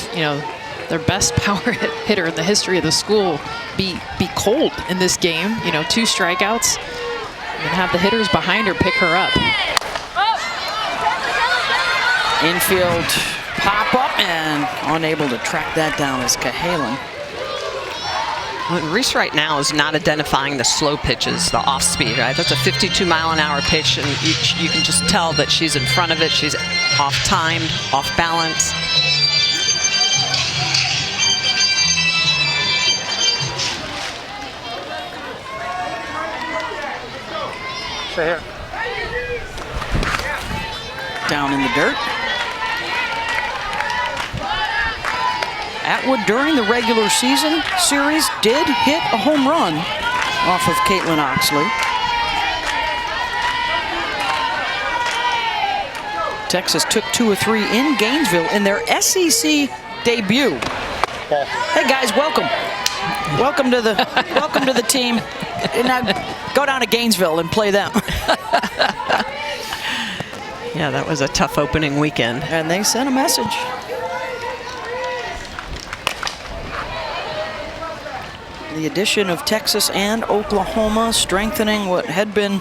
their best power hitter in the history of the school be cold in this game? 2 strikeouts, and have the hitters behind her pick her up. Infield pop up and unable to track that down is Cahalan. Well, Reese right now is not identifying the slow pitches, the off speed, right? That's a 52-mile-an-hour pitch, and you can just tell that she's in front of it. She's off-timed, off-balance. Stay here. Down in the dirt. Atwood, during the regular season series, did hit a home run off of Caitlin Oxley. Texas took 2 of 3 in Gainesville in their SEC debut. Hey guys, welcome. Welcome to the team. And now go down to Gainesville and play them. Yeah, that was a tough opening weekend. And they sent a message. The addition of Texas and Oklahoma strengthening what had been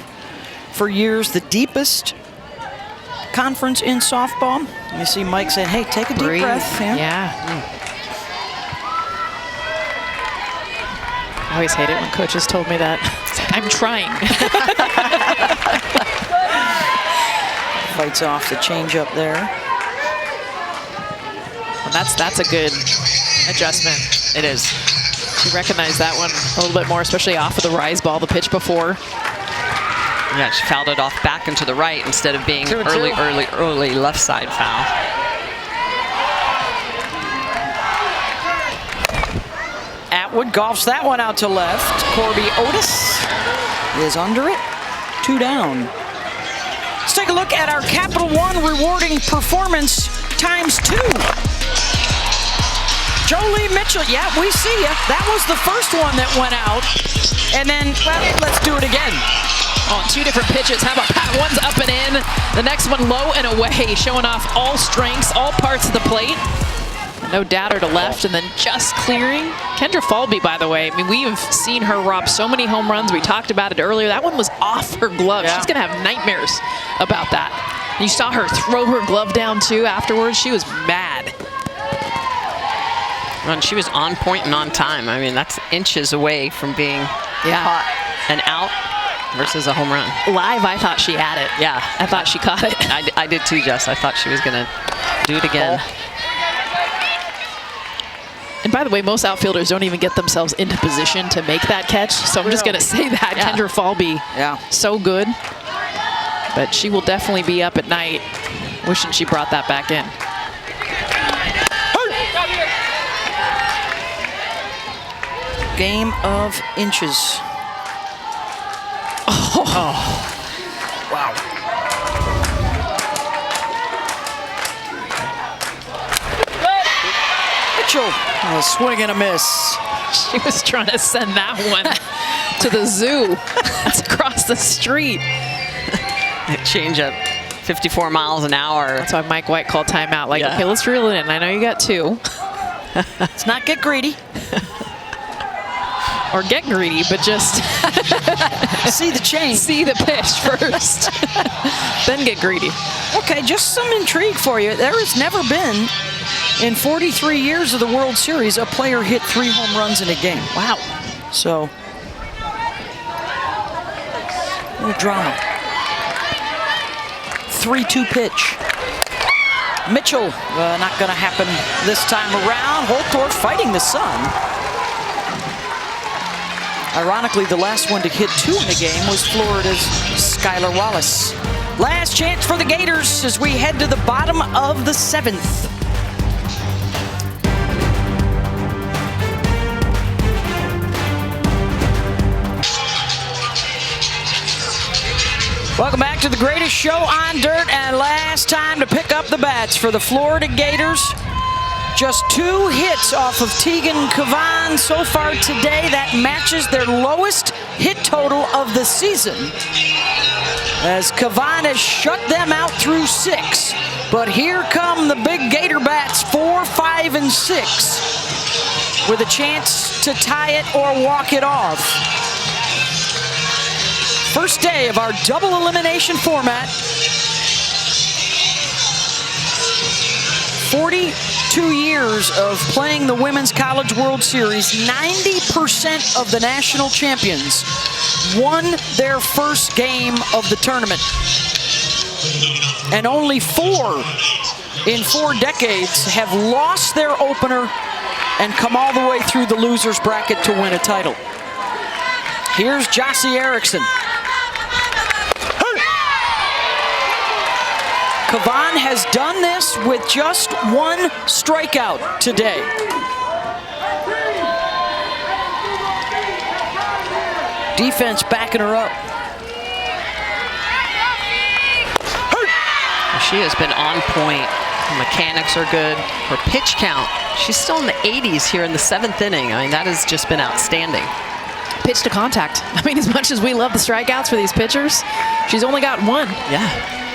for years the deepest conference in softball. You see Mike saying, hey, take a deep breath. Yeah. I always hate it when coaches told me that. It's like, I'm trying. Fights off the changeup there. Well, that's a good adjustment. It is. She recognized that one a little bit more, especially off of the rise ball, the pitch before. Yeah, she fouled it off back and to the right instead of being early left side foul. Atwood golfs that one out to left. Corby Otis is under it. 2 down. Let's take a look at our Capital One rewarding performance ×2. Jolie Mitchell, yeah, we see ya. That was the first one that went out. And then, well, let's do it again. On 2 different pitches. How about that? One's up and in. The next one low and away, showing off all strengths, all parts of the plate. No doubter to left, and then just clearing. Kendra Falby, by the way, I mean, we've seen her rob so many home runs. We talked about it earlier. That one was off her glove. Yeah. She's going to have nightmares about that. You saw her throw her glove down, too, afterwards. She was mad. And she was on point and on time. I mean, that's inches away from being an out versus a home run. Live, I thought she had it. Yeah. I thought she caught it. I did too, Jess. I thought she was going to do it again. And by the way, most outfielders don't even get themselves into position to make that catch. So I'm just going to say that. Yeah. Kendra Falby, so good. But she will definitely be up at night wishing she brought that back in. Game of inches. Wow. Mitchell, a swing and a miss. She was trying to send that one to the zoo. That's across the street. Change up 54 miles an hour. That's why Mike White called timeout. Like, okay, let's reel it in. I know you got 2. Let's not get greedy. Or get greedy, but just see the change. See the pitch first. Then get greedy. Okay, just some intrigue for you. There has never been, in 43 years of the World Series, a player hit 3 home runs in a game. Wow. So, a little drama. 3-2 pitch. Mitchell, not going to happen this time around. Holtorf fighting the sun. Ironically, the last one to hit 2 in the game was Florida's Skylar Wallace. Last chance for the Gators as we head to the bottom of the 7th. Welcome back to the greatest show on dirt, and last time to pick up the bats for the Florida Gators. Just 2 hits off of Teagan Kavan so far today. That matches their lowest hit total of the season, as Kavan has shut them out through 6. But here come the big Gator bats, 4, 5, and 6, with a chance to tie it or walk it off. First day of our double elimination format. 42 years of playing the Women's College World Series, 90% of the national champions won their first game of the tournament. And only 4 in 4 decades have lost their opener and come all the way through the loser's bracket to win a title. Here's Jossie Erickson. Kavan has done this with just 1 strikeout today. defense backing her up. She has been on point. Her mechanics are good. Her pitch count, she's still in the 80s here in the 7th inning. I mean, that has just been outstanding. Pitch to contact. I mean, as much as we love the strikeouts for these pitchers, she's only got 1. Yeah,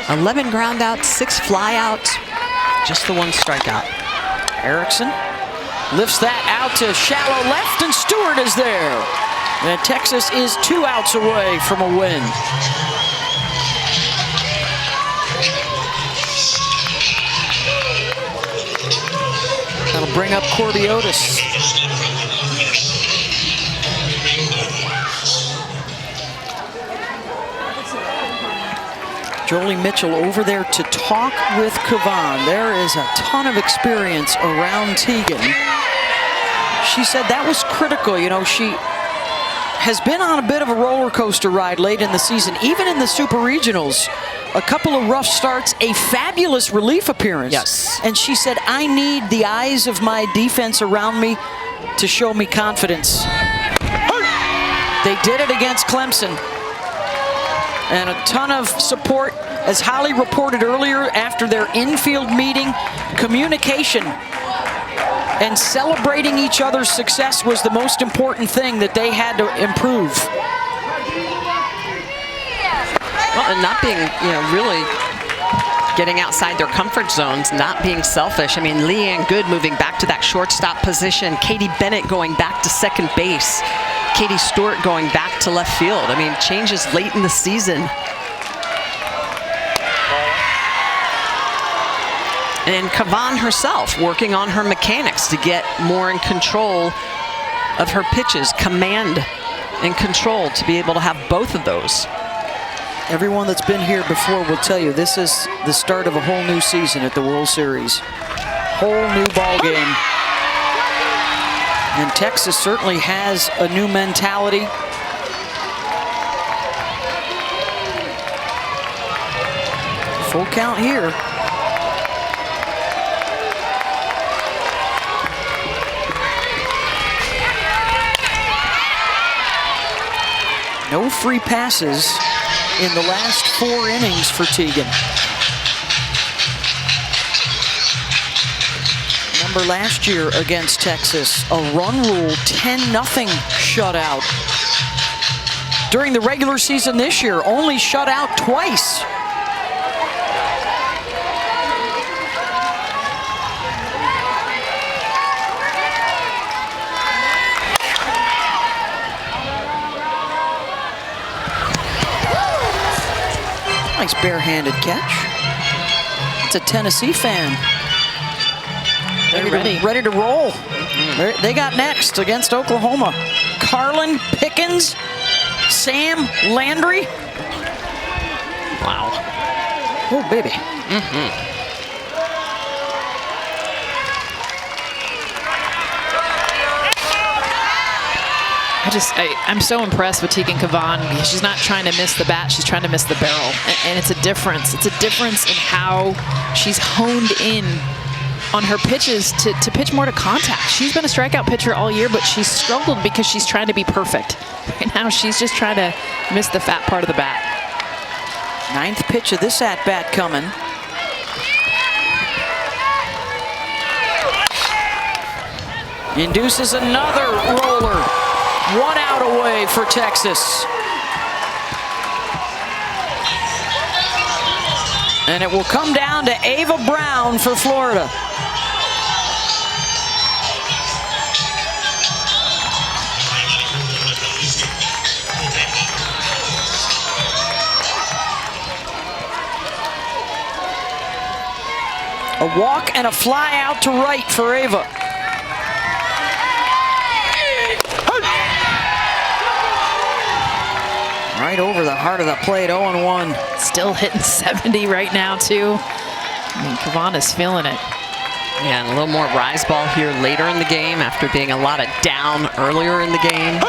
11 ground outs, 6 flyouts, just the 1 strikeout. Erickson lifts that out to shallow left, and Stewart is there. And Texas is 2 outs away from a win. That'll bring up Corbiotis. Jolie Mitchell over there to talk with Kavan. There is a ton of experience around Teagan. She said that was critical. You know, she has been on a bit of a roller coaster ride late in the season, even in the Super Regionals. A couple of rough starts, a fabulous relief appearance. Yes. And she said, I need the eyes of my defense around me to show me confidence. They did it against Clemson. And a ton of support, as Holly reported earlier after their infield meeting. Communication and celebrating each other's success was the most important thing that they had to improve. Well, and not being, you know, really getting outside their comfort zones, not being selfish. I mean, Leanne Good moving back to that shortstop position, Katie Bennett going back to second base, Katie Stewart going back to left field. I mean, changes late in the season. And Kavan herself working on her mechanics to get more in control of her pitches, command and control, to be able to have both of those. Everyone that's been here before will tell you this is the start of a whole new season at the World Series. Whole new ball game. And Texas certainly has a new mentality. Full count here. No free passes in the last 4 innings for Teagan. Remember last year against Texas, a run rule 10-0 shutout. During the regular season this year, only shut out twice. Nice barehanded catch. It's a Tennessee fan. Ready to roll. They got next against Oklahoma. Carlin, Pickens, Sam Landry. Wow. Oh, baby. I'm so impressed with Teagan Kavan. She's not trying to miss the bat, she's trying to miss the barrel. And it's a difference. It's a difference in how she's honed in on her pitches to pitch more to contact. She's been a strikeout pitcher all year, but she's struggled because she's trying to be perfect. Right now, she's just trying to miss the fat part of the bat. 9th pitch of this at-bat coming. Induces another roller. 1 out away for Texas. And it will come down to Ava Brown for Florida. A walk and a fly out to right for Ava. Right over the heart of the plate, 0-1. Still hitting 70 right now, too. I mean, Kavan is feeling it. Yeah, and a little more rise ball here later in the game after being a lot of down earlier in the game.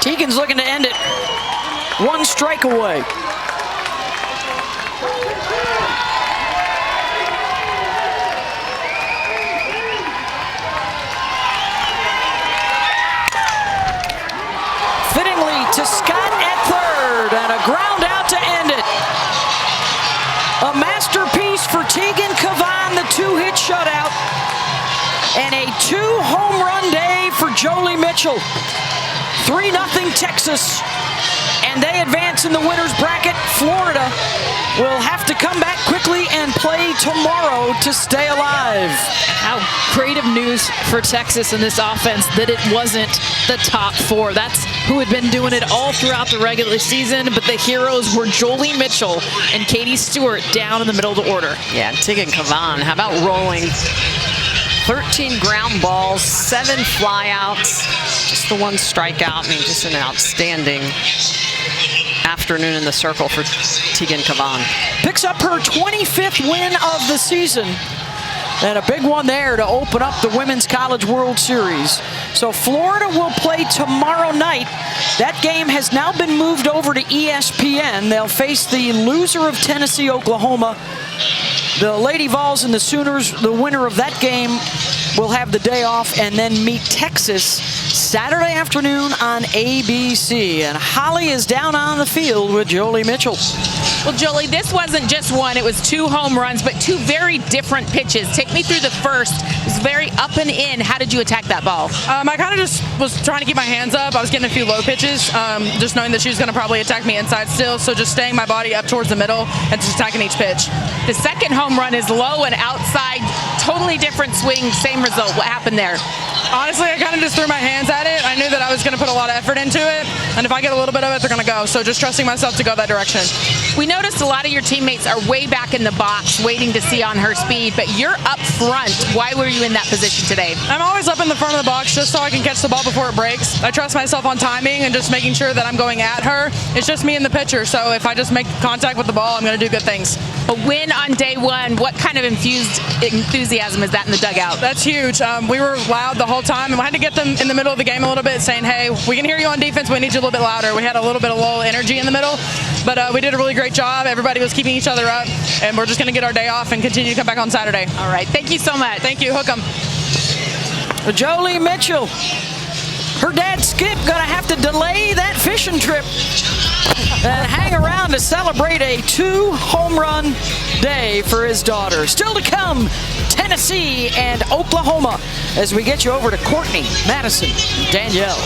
Teagan's looking to end it. 1 strike away. for Teagan Kavan, the 2-hit shutout. And a 2-home run day for Jolie Mitchell. 3-0 Texas. And they advance in the winner's bracket. Florida will have to come back quickly and play tomorrow to stay alive. How great of news for Texas in this offense that it wasn't the top 4. That's who had been doing it all throughout the regular season, but the heroes were Jolie Mitchell and Katie Stewart down in the middle of the order. Yeah, Teagan Kavan, how about rolling 13 ground balls, 7 flyouts, just the 1 strikeout. I mean, just an outstanding afternoon in the circle for Teagan Kavan. Picks up her 25th win of the season. And a big one there to open up the Women's College World Series. So Florida will play tomorrow night. That game has now been moved over to ESPN. They'll face the loser of Tennessee, Oklahoma. The Lady Vols and the Sooners, the winner of that game, will have the day off and then meet Texas Saturday afternoon on ABC. And Holly is down on the field with Jolie Mitchell. Well, Jolie, this wasn't just one. It was 2 home runs, but 2 very different pitches. Take me through the first. It was very up and in. How did you attack that ball? I kind of just was trying to keep my hands up. I was getting a few low pitches, just knowing that she was going to probably attack me inside still. So just staying my body up towards the middle and just attacking each pitch. The second home run is low and outside. Totally different swing, same result. What happened there? Honestly, I kind of just threw my hands at it. I knew that I was going to put a lot of effort into it, and if I get a little bit of it, they're going to go. So just trusting myself to go that direction. We noticed a lot of your teammates are way back in the box waiting to see on her speed, but you're up front. Why were you in that position today? I'm always up in the front of the box just so I can catch the ball before it breaks. I trust myself on timing and just making sure that I'm going at her. It's just me and the pitcher, so if I just make contact with the ball, I'm going to do good things. A win on day 1, what kind of enthusiasm is that in the dugout? That's huge. We were loud the whole time, and we had to get them in the middle of the game a little bit, saying, hey, we can hear you on defense, but we need you a little bit louder. We had a little bit of low energy in the middle, but we did a really great job. Everybody was keeping each other up, and we're just going to get our day off and continue to come back on Saturday. All right. Thank you so much. Thank you. Hook 'em. Jolie Mitchell. Her dad, Skip, going to have to delay that fishing trip and hang around to celebrate a 2-home run day for his daughter. Still to come, Tennessee and Oklahoma, as we get you over to Courtney, Madison, Danielle.